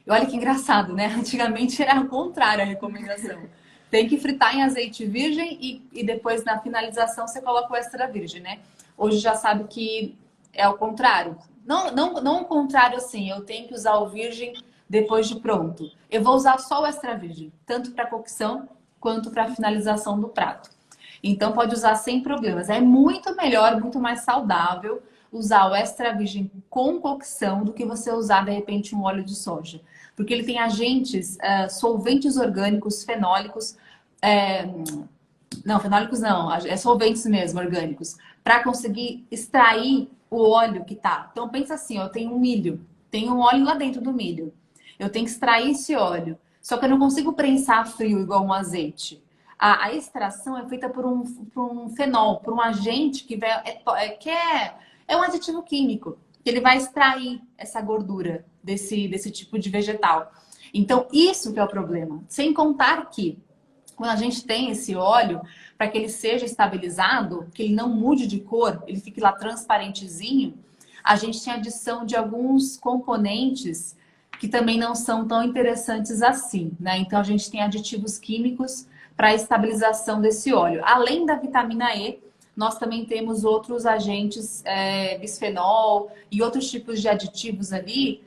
E olha que engraçado, né? Antigamente era o contrário a recomendação. Tem que fritar em azeite virgem e depois na finalização você coloca o extra virgem, né? Hoje já sabe que é o contrário. Não o contrário assim, eu tenho que usar o virgem depois de pronto. Eu vou usar só o extra virgem, tanto para cocção quanto para a finalização do prato. Então pode usar sem problemas. É muito melhor, muito mais saudável usar o extra virgem com cocção do que você usar de repente um óleo de soja. Porque ele tem agentes, solventes orgânicos, fenólicos, não, fenólicos não, é solventes mesmo, orgânicos, para conseguir extrair o óleo que tá. Então pensa assim, eu tenho um milho, tem um óleo lá dentro do milho. Eu tenho que extrair esse óleo. Só que eu não consigo prensar frio igual um azeite. A extração é feita por um fenol, por um agente que é um aditivo químico. Que ele vai extrair essa gordura desse tipo de vegetal. Então, isso que é o problema. Sem contar que, quando a gente tem esse óleo, para que ele seja estabilizado, que ele não mude de cor, ele fique lá transparentezinho, a gente tem adição de alguns componentes que também não são tão interessantes assim, né? Então a gente tem aditivos químicos para a estabilização desse óleo. Além da vitamina E, nós também temos outros agentes, bisfenol e outros tipos de aditivos ali,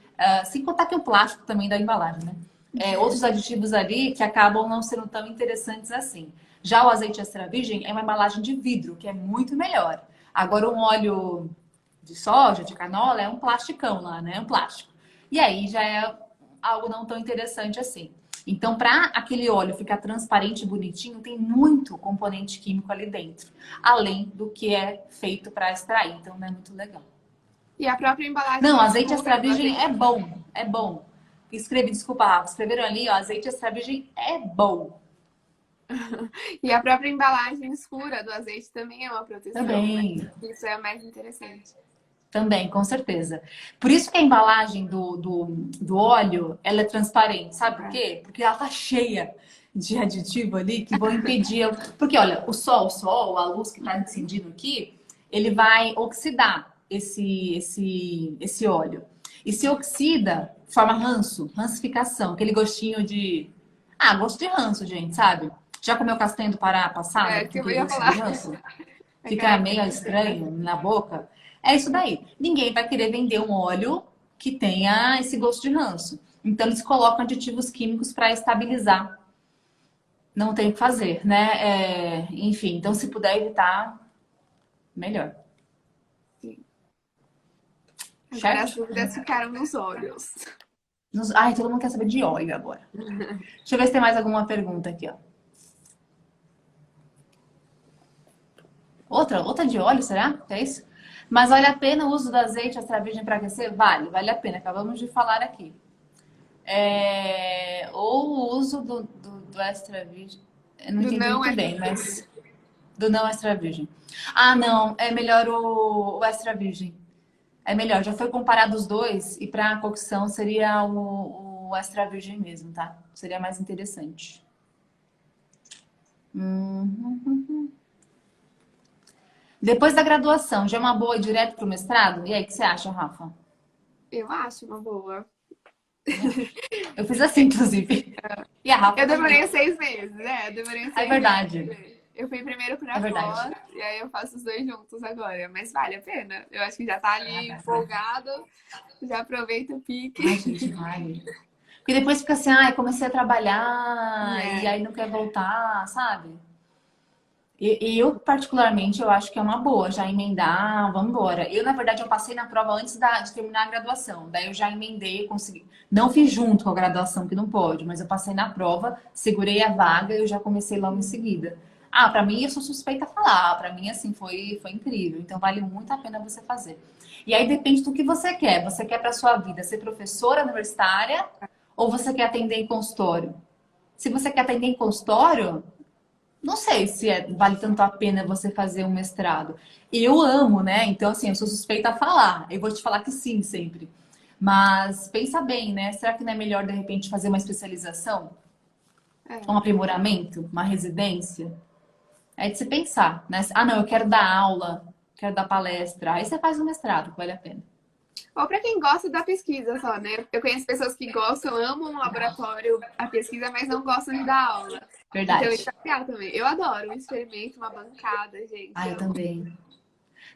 sem contar que o plástico também da embalagem, né? Outros aditivos ali que acabam não sendo tão interessantes assim. Já o azeite extra virgem é uma embalagem de vidro, que é muito melhor. Agora, um óleo de soja, de canola, é um plasticão lá, né? É um plástico. E aí já é algo não tão interessante assim. Então, para aquele óleo ficar transparente e bonitinho, tem muito componente químico ali dentro, além do que é feito para extrair. Então, não é muito legal. E a própria embalagem Não, é azeite escura extra do virgem é azeite. bom, é bom. Desculpa, Rafa, escreveram ali, ó, azeite extra virgem é bom. E a própria embalagem escura do azeite também é uma proteção, né? Também. Isso é mais interessante. Também, com certeza. Por isso que a embalagem do óleo, ela é transparente. Sabe por quê? Porque ela tá cheia de aditivo ali que vão impedir... Porque, olha, a luz que tá incidindo aqui, ele vai oxidar esse óleo. E se oxida, forma ranço, rancificação, aquele gostinho de... Ah, gosto de ranço, gente, sabe? Já comeu castanha do Pará passada, É, que que tem eu aquele ia gosto de falar. ranço? Fica Aquela meio estranho na boca. É isso daí. Ninguém vai querer vender um óleo que tenha esse gosto de ranço. Então, eles colocam aditivos químicos para estabilizar. Não tem o que fazer, né? Enfim, então, se puder evitar, melhor. Agora as Certo? dúvidas ficaram nos olhos. Ai, todo mundo quer saber de óleo agora. Deixa eu ver se tem mais alguma pergunta aqui, ó. Outra de óleo, será? Que é isso? Mas vale a pena o uso do azeite extra virgem para aquecer? Vale a pena. Acabamos de falar aqui. Ou o uso do extra virgem. Eu não Do entendi não muito é. bem, mas do não extra virgem. Ah, não, é melhor o extra virgem. É melhor. Já foi comparado os dois e para cocção seria o extra virgem mesmo, tá? Seria mais interessante. Hum. Depois da graduação, já é uma boa ir direto pro mestrado? E aí, o que você acha, Rafa? Eu acho uma boa. Eu fiz assim, inclusive. E a Rafa Eu também. demorei 6 meses, né? Eu demorei É 6 meses. verdade. Eu fui primeiro É pra verdade. pós, e aí eu faço os dois juntos agora. Mas vale a pena. Eu acho que já tá ali empolgado, já aproveita o Ai, pique. gente, vale. Porque depois fica assim, ai, comecei a trabalhar e É, aí não quer voltar, sabe? E eu, particularmente, eu acho que é uma boa já emendar, vamos embora. Eu, na verdade, eu passei na prova antes de terminar a graduação. Daí eu já emendei, consegui. Não fiz junto com a graduação, que não pode, mas eu passei na prova, segurei a vaga e eu já comecei logo em seguida. Ah, pra mim, eu sou suspeita a falar. Pra mim, assim, foi incrível. Então, vale muito a pena você fazer. E aí depende do que você quer. Você quer pra sua vida ser professora universitária ou você quer atender em consultório? Se você quer atender em consultório, não sei se vale tanto a pena você fazer um mestrado. Eu amo, né? Então, assim, eu sou suspeita a falar. Eu vou te falar que sim, sempre. Mas pensa bem, né? Será que não é melhor, de repente, fazer uma especialização? Um é. aprimoramento? Uma residência? É de se pensar, né? Ah, não, eu quero dar aula, quero dar palestra. Aí você faz um mestrado, que vale a pena. Ou pra quem gosta da pesquisa só, né? Eu conheço pessoas que gostam, amam o laboratório, a pesquisa, mas não gostam de dar aula. Então isso Verdade. é legal também. Eu adoro um experimento, uma bancada, gente. Ah, eu Amo. também.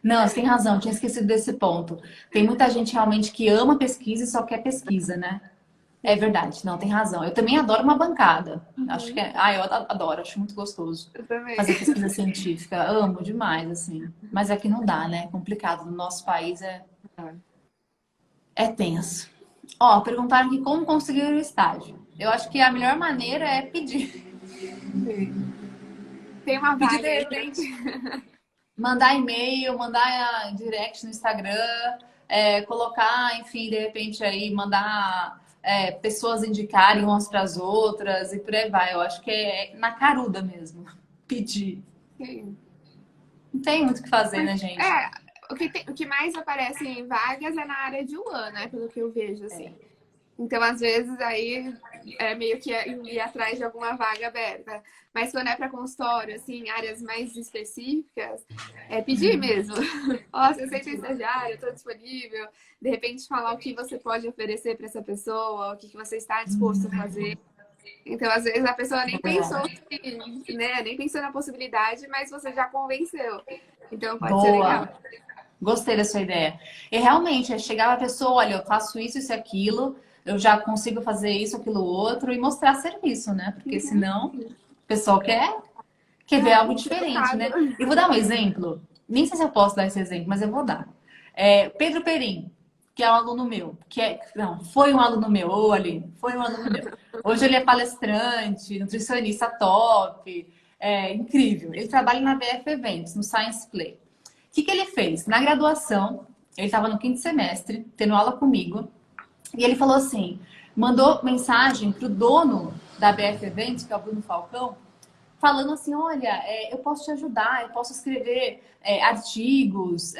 Não, você tem razão, tinha esquecido desse ponto. Tem muita gente realmente que ama pesquisa e só quer pesquisa, né? É Sim. verdade, não, tem razão. Eu também adoro uma bancada. Acho que Uhum. eu adoro, acho muito gostoso Eu também. fazer pesquisa científica. Amo demais, assim. Mas aqui não dá, né? É complicado. No nosso país é tenso. Ó, perguntaram aqui como conseguir o estágio. Eu acho que a melhor maneira é pedir. Tem uma Pedir de vaga aí. repente, mandar e-mail, mandar direct no Instagram, colocar, enfim, de repente aí, mandar pessoas indicarem umas para as outras e por aí vai. Eu acho que é na caruda mesmo. Pedir. Sim. Não tem muito o que fazer, né, gente? É, o que mais aparece em vagas é na área de UAN, né? Pelo que eu vejo, assim. É. Então, às vezes, aí meio que ir atrás de alguma vaga aberta. Mas quando é para consultório, assim, áreas mais específicas, é pedir mesmo. Ó, você aceita estagiário, eu estou disponível. De repente, falar o que você pode oferecer para essa pessoa, o que você está disposto a fazer. Então, às vezes, a pessoa nem pensou, né? Nem pensou na possibilidade, mas você já convenceu. Então, pode ser legal. Boa. Gostei da sua ideia. E realmente, é chegar a pessoa, olha, eu faço isso, isso e aquilo, eu já consigo fazer isso, aquilo, outro, e mostrar serviço, né? Porque senão o pessoal quer ver algo diferente, né? E vou dar um exemplo. Nem sei se eu posso dar esse exemplo, mas eu vou dar. Pedro Perim, que é um aluno meu, não, foi um aluno meu, ô Aline, foi um aluno meu. Hoje ele é palestrante, nutricionista top, incrível. Ele trabalha na BF Eventos, no Science Play. O que ele fez? Na graduação, ele estava no 5º semestre, tendo aula comigo, e ele falou assim, mandou mensagem pro dono da BF Eventos, que é o Bruno Falcão, falando assim, olha, eu posso te ajudar, eu posso escrever artigos,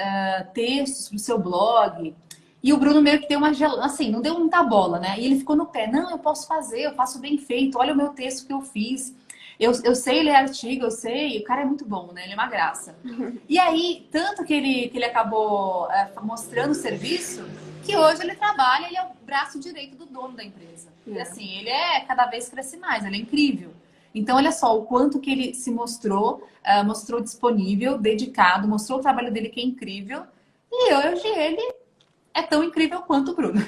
textos pro seu blog. E o Bruno meio que deu assim, não deu muita bola, né? E ele ficou no pé, não, eu posso fazer, eu faço bem feito, olha o meu texto que eu fiz. Eu sei ler artigo, eu sei, o cara é muito bom, né? Ele é uma graça. E aí, tanto que ele acabou mostrando o serviço, que hoje ele trabalha, ele é o braço direito do dono da empresa. E assim, ele cada vez cresce mais, ele é incrível. Então, olha só o quanto que ele se mostrou, mostrou disponível, dedicado, mostrou o trabalho dele que é incrível. E hoje ele é tão incrível quanto o Bruno.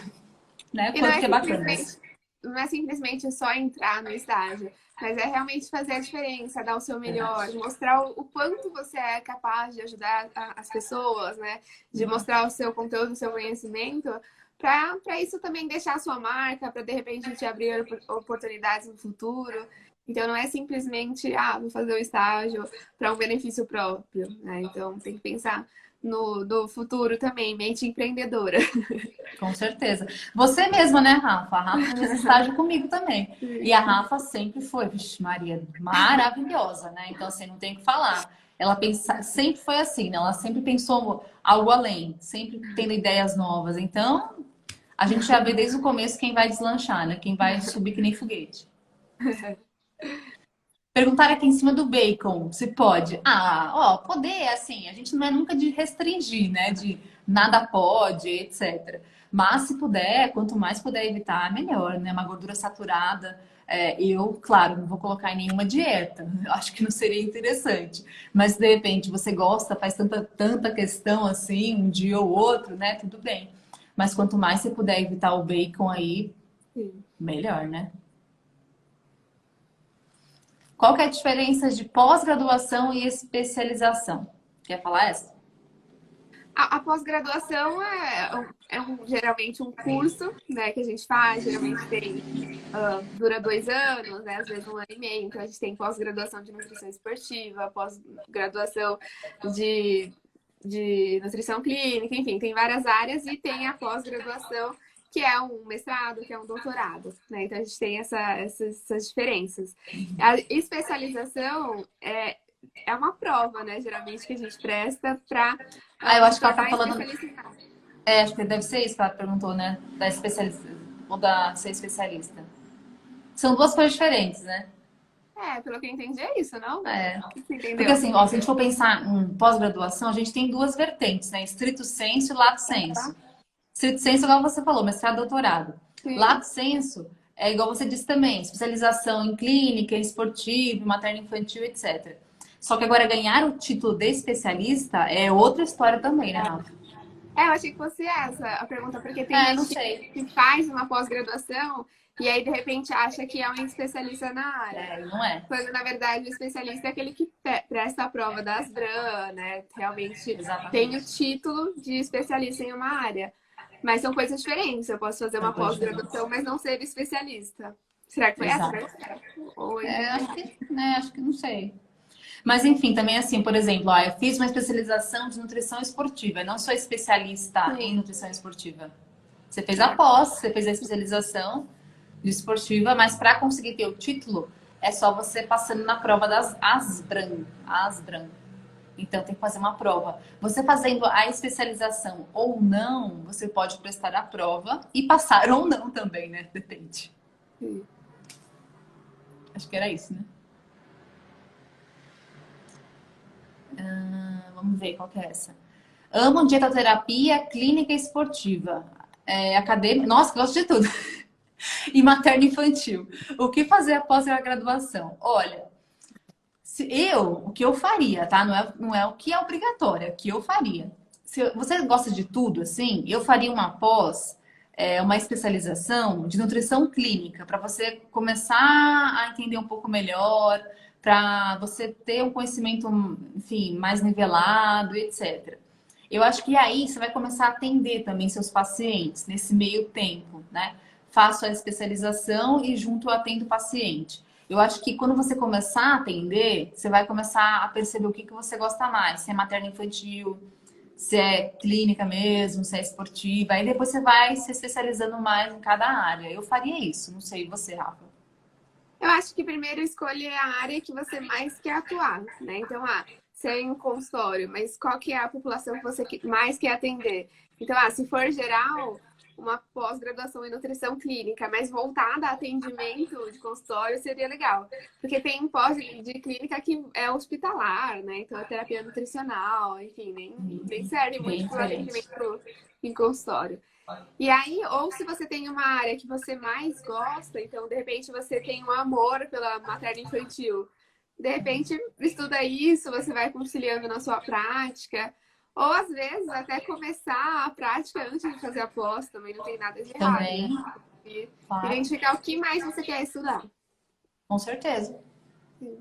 Né? E Quanto que é bacana isso. não é simplesmente só entrar no estágio, mas é realmente fazer a diferença, dar o seu melhor, mostrar o quanto você é capaz de ajudar as pessoas, né? De mostrar o seu conteúdo, o seu conhecimento, para isso também deixar a sua marca, para de repente te abrir oportunidades no futuro. Então não é simplesmente, vou fazer o estágio para um benefício próprio, né? Então tem que pensar no futuro também, mente empreendedora. Com certeza. Você mesma, né, Rafa? A Rafa fez estágio comigo também. E a Rafa sempre foi, vixe, Maria, maravilhosa, né? Então, assim, não tem o que falar. Ela sempre foi assim, né? Ela sempre pensou algo além, sempre tendo ideias novas. Então, a gente já vê desde o começo quem vai deslanchar, né? Quem vai subir que nem foguete. Perguntaram aqui em cima do bacon, se pode. Poder, assim, a gente não é nunca de restringir, né? De nada pode, etc. Mas se puder, quanto mais puder evitar, melhor, né? Uma gordura saturada. Claro, não vou colocar em nenhuma dieta. Acho que não seria interessante. Mas se de repente você gosta, faz tanta questão assim, um dia ou outro, né? Tudo bem. Mas quanto mais você puder evitar o bacon aí, melhor, né? Qual que é a diferença de pós-graduação e especialização? Quer falar essa? A pós-graduação geralmente um curso, né, que a gente faz, geralmente dura 2 anos, né, às vezes 1 ano e meio. Então a gente tem pós-graduação de nutrição esportiva, pós-graduação de nutrição clínica, enfim, tem várias áreas e tem a pós-graduação que é um mestrado, que é um doutorado, né? Então a gente tem essas diferenças. A especialização é uma prova, né? Geralmente que a gente presta para eu acho que ela tá falando. Acho que deve ser isso que ela perguntou, né? Da especialista ou da ser especialista. São duas coisas diferentes, né? Pelo que eu entendi é isso, não? O que você entendeu? Porque assim, se a gente for pensar em pós-graduação, a gente tem duas vertentes, né? Stricto sensu e lato sensu. Stricto sensu, igual você falou, mestrado, doutorado. Lato sensu é igual você disse também, especialização em clínica, esportivo, materno-infantil, etc. Só que agora ganhar o título de especialista é outra história também, né, Rafa? Eu achei que fosse essa a pergunta, porque tem gente que faz uma pós-graduação e aí, de repente, acha que é um especialista na área. Não é. Quando, na verdade, o especialista é aquele que presta a prova da Asbran, né? Realmente tem o título de especialista em uma área. Mas são coisas diferentes. Eu posso fazer uma pós-graduação, mas não ser especialista. Será que foi essa? Acho que não sei. Mas, enfim, também assim, por exemplo, eu fiz uma especialização de nutrição esportiva. Eu não sou especialista em nutrição esportiva. Você fez a pós, você fez a especialização de esportiva, mas para conseguir ter o título, é só você passando na prova das Asbran. Então, tem que fazer uma prova. Você fazendo a especialização ou não, você pode prestar a prova e passar ou não também, né? Depende. Acho que era isso, né? Vamos ver qual que é essa. Amo dietoterapia clínica e esportiva. Acadêmica. Nossa, gosto de tudo. E materno infantil. O que fazer após a graduação? Olha, o que eu faria, tá? Não é o que é obrigatório, é o que eu faria. Se você gosta de tudo, assim, eu faria uma pós, uma especialização de nutrição clínica, para você começar a entender um pouco melhor, para você ter um conhecimento, enfim, mais nivelado, etc. Eu acho que aí você vai começar a atender também seus pacientes nesse meio tempo, né? Faço a especialização e junto eu atendo o paciente. Eu acho que quando você começar a atender, você vai começar a perceber o que você gosta mais. Se é materno-infantil, se é clínica mesmo, se é esportiva. Aí depois você vai se especializando mais em cada área. Eu faria isso. Não sei, você, Rafa. Eu acho que primeiro escolher a área que você mais quer atuar, né? Então, você é em um consultório, mas qual que é a população que você mais quer atender? Então, se for geral, uma pós-graduação em nutrição clínica, mas voltada a atendimento de consultório seria legal. Porque tem pós de clínica que é hospitalar, né? Então, é terapia nutricional, enfim, nem serve muito para atendimento em consultório. E aí, ou se você tem uma área que você mais gosta, então, de repente, você tem um amor pela materno infantil, de repente, estuda isso, você vai conciliando na sua prática. Ou, às vezes, até começar a prática antes de fazer a pós, também não tem nada de errado. Também, Né? E claro. identificar o que mais você quer estudar. Com certeza. Sim.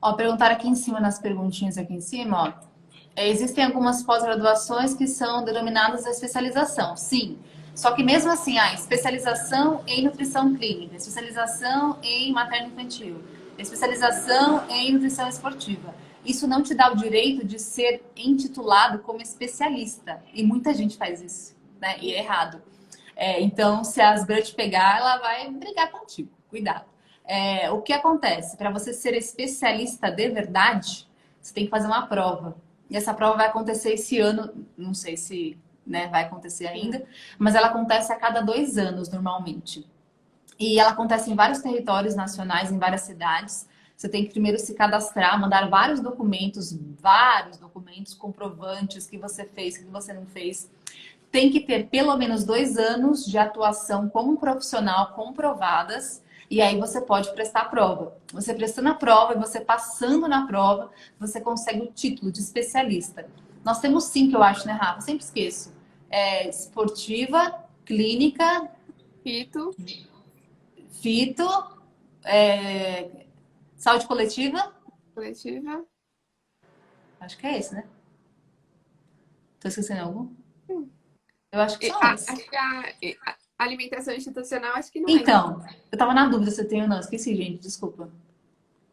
Ó, perguntaram aqui em cima, nas perguntinhas aqui em cima, ó. Existem algumas pós-graduações que são denominadas a especialização, sim. Só que mesmo assim, especialização em nutrição clínica, especialização em materno-infantil, especialização em nutrição esportiva. Isso não te dá o direito de ser intitulado como especialista. E muita gente faz isso, né? E é errado. Então, se a Asbra te pegar, ela vai brigar contigo. Cuidado. O que acontece? Para você ser especialista de verdade, você tem que fazer uma prova. E essa prova vai acontecer esse ano, não sei se, né, vai acontecer ainda, mas ela acontece a cada 2 anos, normalmente. E ela acontece em vários territórios nacionais, em várias cidades. Você tem que primeiro se cadastrar, mandar vários documentos comprovantes que você fez, que você não fez. Tem que ter pelo menos 2 anos de atuação como profissional comprovadas. E aí você pode prestar a prova. Você prestando a prova e você passando na prova, você consegue o título de especialista. Nós temos 5, eu acho, né, Rafa? Sempre esqueço. Esportiva, clínica, fito, saúde coletiva. Acho que é esse, né? Tô esquecendo algum? Eu acho que são esses. Acho que a alimentação institucional, acho que não Então, eu tava na dúvida se eu tenho ou não. Esqueci, gente, desculpa.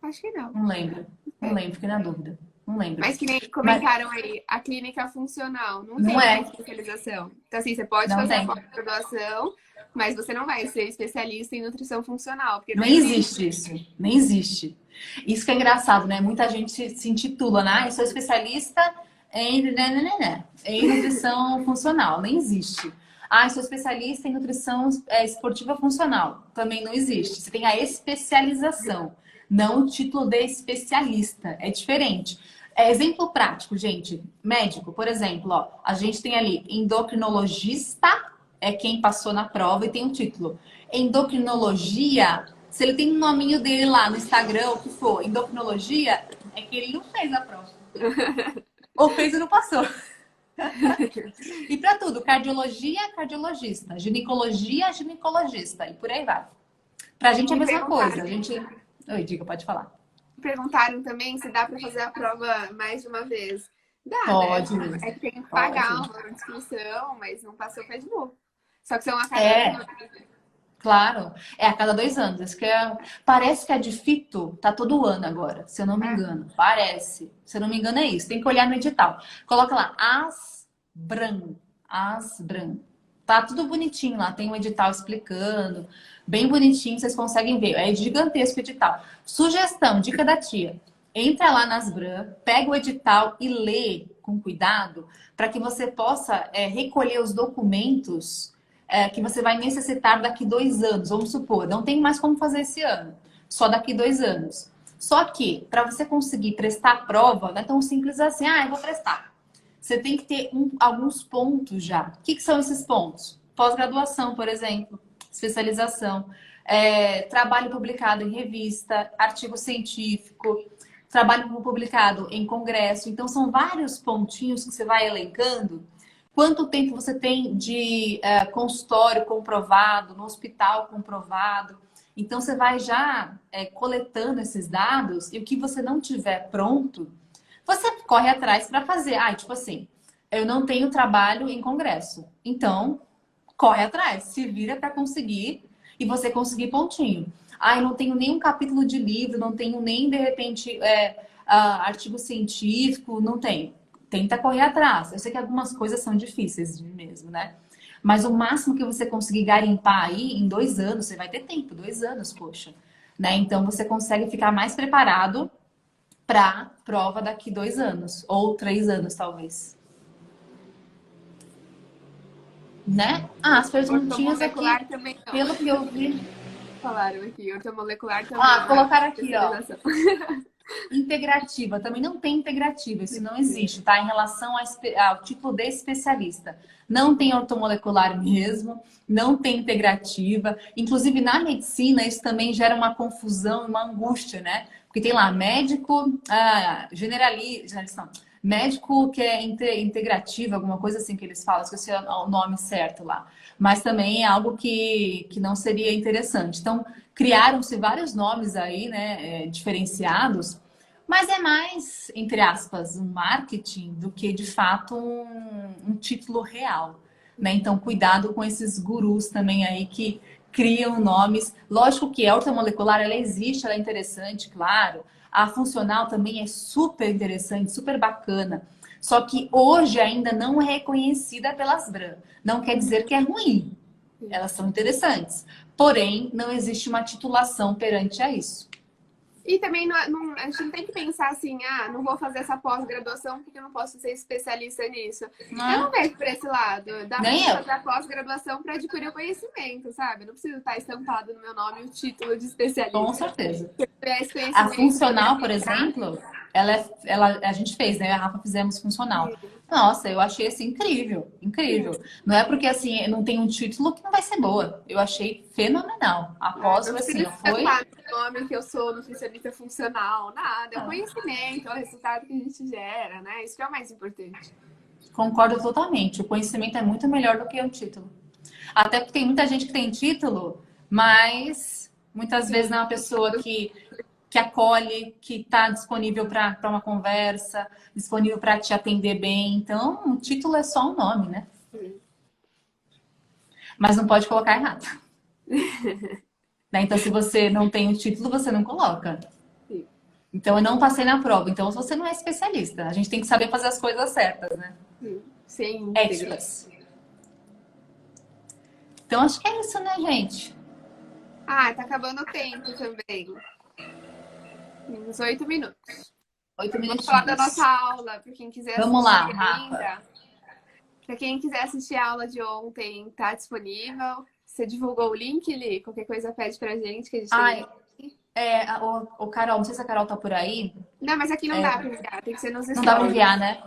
Acho que não. Não lembro. Não lembro, fiquei na dúvida. Não lembro. Mas que nem comentaram aí, a clínica funcional não tem especialização. Então, assim, você pode fazer a pós-graduação, mas você não vai ser especialista em nutrição funcional. Porque não existe isso. Nem existe. Isso que é engraçado, né? Muita gente se intitula, né? Eu sou especialista em nutrição funcional. Nem existe. Eu sou especialista em nutrição esportiva funcional. Também não existe. Você tem a especialização, não o título de especialista. É diferente. Exemplo prático, gente. Médico, por exemplo, ó, a gente tem ali endocrinologista, é quem passou na prova e tem o título. Endocrinologia, se ele tem um nominho dele lá no Instagram, o que for, endocrinologia, é que ele não fez a prova. Ou fez e não passou. E para tudo, cardiologia, cardiologista, ginecologia, ginecologista, e por aí vai. Pra gente é a mesma coisa. A gente... Oi, diga, pode falar. Perguntaram também se dá para fazer a prova mais de uma vez. Dá, pode, né? É que tem que pagar uma inscrição, mas não passou, faz de novo. Só que são a cada Claro, a cada 2 anos. Isso que parece que a de fito tá todo ano agora, se eu não me engano. Parece. Se eu não me engano, é isso. Tem que olhar no edital. Coloca lá, Asbran. Tá tudo bonitinho lá. Tem um edital explicando. Bem bonitinho, vocês conseguem ver. É gigantesco o edital. Sugestão, dica da tia. Entra lá na Asbran, pega o edital e lê com cuidado para que você possa recolher os documentos que você vai necessitar daqui 2 anos. Vamos supor, não tem mais como fazer esse ano. só daqui 2 anos. Só que, para você conseguir prestar a prova, não é tão simples assim, eu vou prestar. Você tem que ter alguns pontos já. O que são esses pontos? Pós-graduação, por exemplo, especialização, trabalho publicado em revista, artigo científico, trabalho publicado em congresso. Então, são vários pontinhos que você vai elencando. Quanto tempo você tem de consultório comprovado, no hospital comprovado. Então, você vai já coletando esses dados e o que você não tiver pronto, você corre atrás para fazer. Tipo assim, eu não tenho trabalho em congresso. Então, corre atrás, se vira para conseguir e você conseguir pontinho. Eu não tenho nenhum capítulo de livro, não tenho nem, de repente, artigo científico, não tenho. Tenta correr atrás. Eu sei que algumas coisas são difíceis mesmo, né? Mas o máximo que você conseguir garimpar aí, em 2 anos, você vai ter tempo, 2 anos, poxa. Né? Então, você consegue ficar mais preparado para prova daqui 2 anos. Ou 3 anos, talvez. Né? As perguntinhas aqui, também não. pelo que eu vi... Falaram aqui, ortomolecular também. Colocaram aqui, ó. Integrativa, também não tem integrativa, isso não existe, tá? Em relação ao título de especialista. Não tem ortomolecular mesmo, não tem integrativa. Inclusive, na medicina, isso também gera uma confusão, uma angústia, né? Porque tem lá médico generalista, não, médico que é integrativo, alguma coisa assim que eles falam, esqueci o nome certo lá. Mas também é algo que não seria interessante. Então, criaram-se vários nomes aí, né, diferenciados, mas é mais, entre aspas, um marketing do que, de fato, um título real, né? Então, cuidado com esses gurus também aí que criam nomes. Lógico que a ortomolecular, ela existe, ela é interessante, claro. A funcional também é super interessante, super bacana. Só que hoje ainda não é reconhecida pelas BRAM. Não quer dizer que é ruim. Elas são interessantes. Porém, não existe uma titulação perante a isso. E também a gente não tem que pensar assim, não vou fazer essa pós-graduação porque eu não posso ser especialista nisso. Eu não vejo por esse lado. Dá pra fazer a pós-graduação para adquirir o conhecimento, sabe? Não precisa estar estampado no meu nome o título de especialista. Com certeza. A funcional, por exemplo, a gente fez, né? A Rafa fizemos funcional. Nossa, eu achei assim incrível, incrível. Não é porque assim não tem um título que não vai ser boa. Eu achei fenomenal. Após assim, foi. O nome que eu sou nutricionista funcional, nada, é conhecimento, é o resultado que a gente gera, né? Isso que é o mais importante. Concordo totalmente. O conhecimento é muito melhor do que o título. Até porque tem muita gente que tem título, mas muitas vezes não é uma pessoa que acolhe, que está disponível para uma conversa, disponível para te atender bem. Então, o título é só um nome, né? Mas não pode colocar errado. Então, se você não tem o título, você não coloca. Então, eu não passei na prova. Então, você não é especialista. A gente tem que saber fazer as coisas certas, né? Sim. Éticas. Então, acho que é isso, né, gente? Tá acabando o tempo também. Uns 8 minutos. 8 minutos. Vamos falar da nossa aula, para quem quiser assistir. Vamos lá, Rafa. Para quem quiser assistir a aula de ontem, tá disponível. Você divulgou o link, Li? Qualquer coisa pede pra gente que a gente o Carol, não sei se a Carol tá por aí. Não, mas aqui não dá pra enviar, tem que ser nos stories. Não dá pra enviar, né?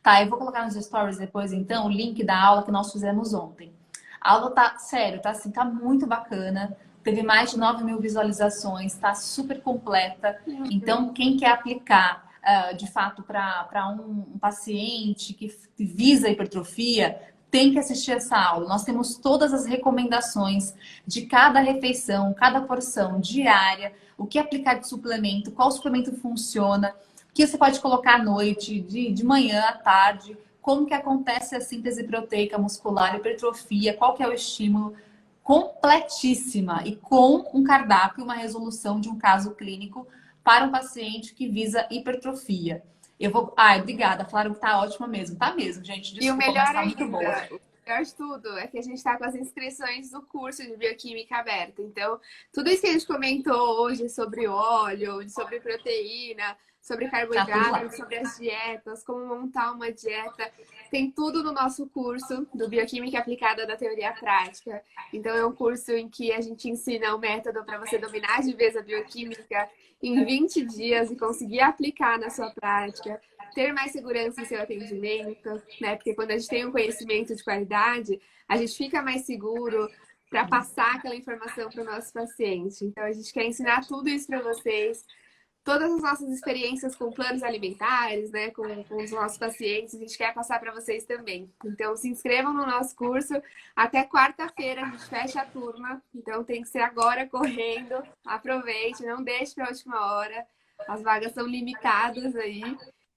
Tá, eu vou colocar nos stories depois, então, o link da aula que nós fizemos ontem. A aula tá, sério, tá assim, tá muito bacana. Teve mais de 9 mil visualizações, tá super completa. Então, quem quer aplicar, de fato, para um paciente que visa hipertrofia, tem que assistir essa aula. Nós temos todas as recomendações de cada refeição, cada porção diária, o que aplicar de suplemento, qual suplemento funciona, o que você pode colocar à noite, de manhã, à tarde, como que acontece a síntese proteica muscular, hipertrofia, qual que é o estímulo, completíssima e com um cardápio, uma resolução de um caso clínico para um paciente que visa hipertrofia. Eu vou... obrigada. Falaram que tá ótima mesmo. Tá mesmo, gente. Desculpa, e o melhor tá muito boa. O melhor de tudo é que a gente tá com as inscrições do curso de bioquímica aberta. Então, tudo isso que a gente comentou hoje sobre óleo, sobre proteína, sobre carboidrato, sobre as dietas, como montar uma dieta, Tem tudo no nosso curso do Bioquímica Aplicada da Teoria Prática. Então, é um curso em que a gente ensina o método para você dominar de vez a bioquímica em 20 dias e conseguir aplicar na sua prática, ter mais segurança em seu atendimento, né? Porque quando a gente tem um conhecimento de qualidade, a gente fica mais seguro para passar aquela informação para o nosso paciente. Então, a gente quer ensinar tudo isso para vocês. Todas as nossas experiências com planos alimentares, né, com os nossos pacientes, a gente quer passar para vocês também. Então, se inscrevam no nosso curso. Até quarta-feira a gente fecha a turma. Então, tem que ser agora, correndo. Aproveite, não deixe para a última hora. As vagas são limitadas aí.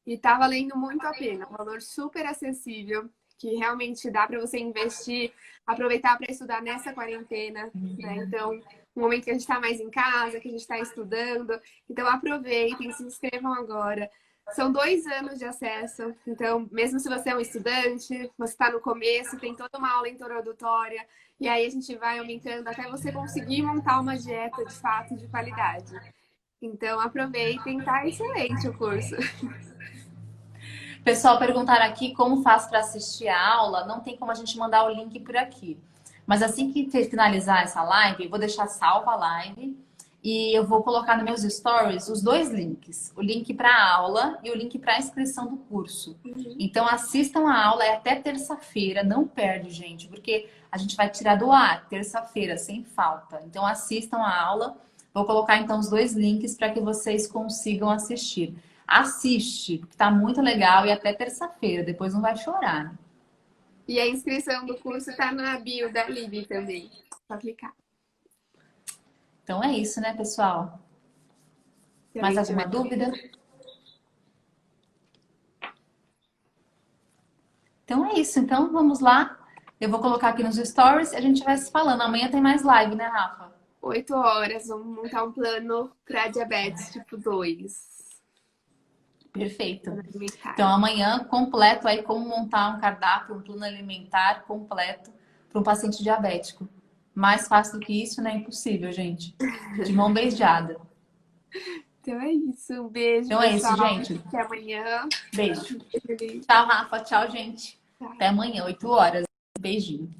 E tá valendo muito a pena. Um valor super acessível, que realmente dá para você investir, aproveitar para estudar nessa quarentena, né? Então, um momento que a gente está mais em casa, que a gente está estudando. Então, aproveitem, se inscrevam agora. São 2 anos de acesso. Então, mesmo se você é um estudante, você está no começo, tem toda uma aula introdutória. E aí a gente vai aumentando até você conseguir montar uma dieta de fato de qualidade. Então, aproveitem, tá excelente o curso. Pessoal, perguntaram aqui como faz para assistir a aula. Não tem como a gente mandar o link por aqui. Mas assim que finalizar essa live, eu vou deixar salva a live e eu vou colocar nos meus stories os 2 links. O link para a aula e o link para a inscrição do curso. Então assistam a aula, é até terça-feira. Não perde, gente, porque a gente vai tirar do ar terça-feira, sem falta. Então assistam a aula. Vou colocar então os 2 links para que vocês consigam assistir. Assiste, porque tá muito legal e até terça-feira, depois não vai chorar. E a inscrição do curso tá na bio da Lib também, para clicar. Então é isso, né, pessoal? Mais alguma dúvida? Então é isso, então vamos lá. Eu vou colocar aqui nos stories e a gente vai se falando. Amanhã tem mais live, né, Rafa? 8 horas, vamos montar um plano para diabetes tipo 2. Perfeito. Então amanhã completo aí como montar um cardápio, um plano alimentar completo para um paciente diabético. Mais fácil do que isso, né? Impossível, gente. De mão beijada. Então é isso. Um beijo, então pessoal. É isso, gente. Até amanhã. Beijo. Tchau, Rafa. Tchau, gente. Tchau. Até amanhã, 8 horas. Beijinho.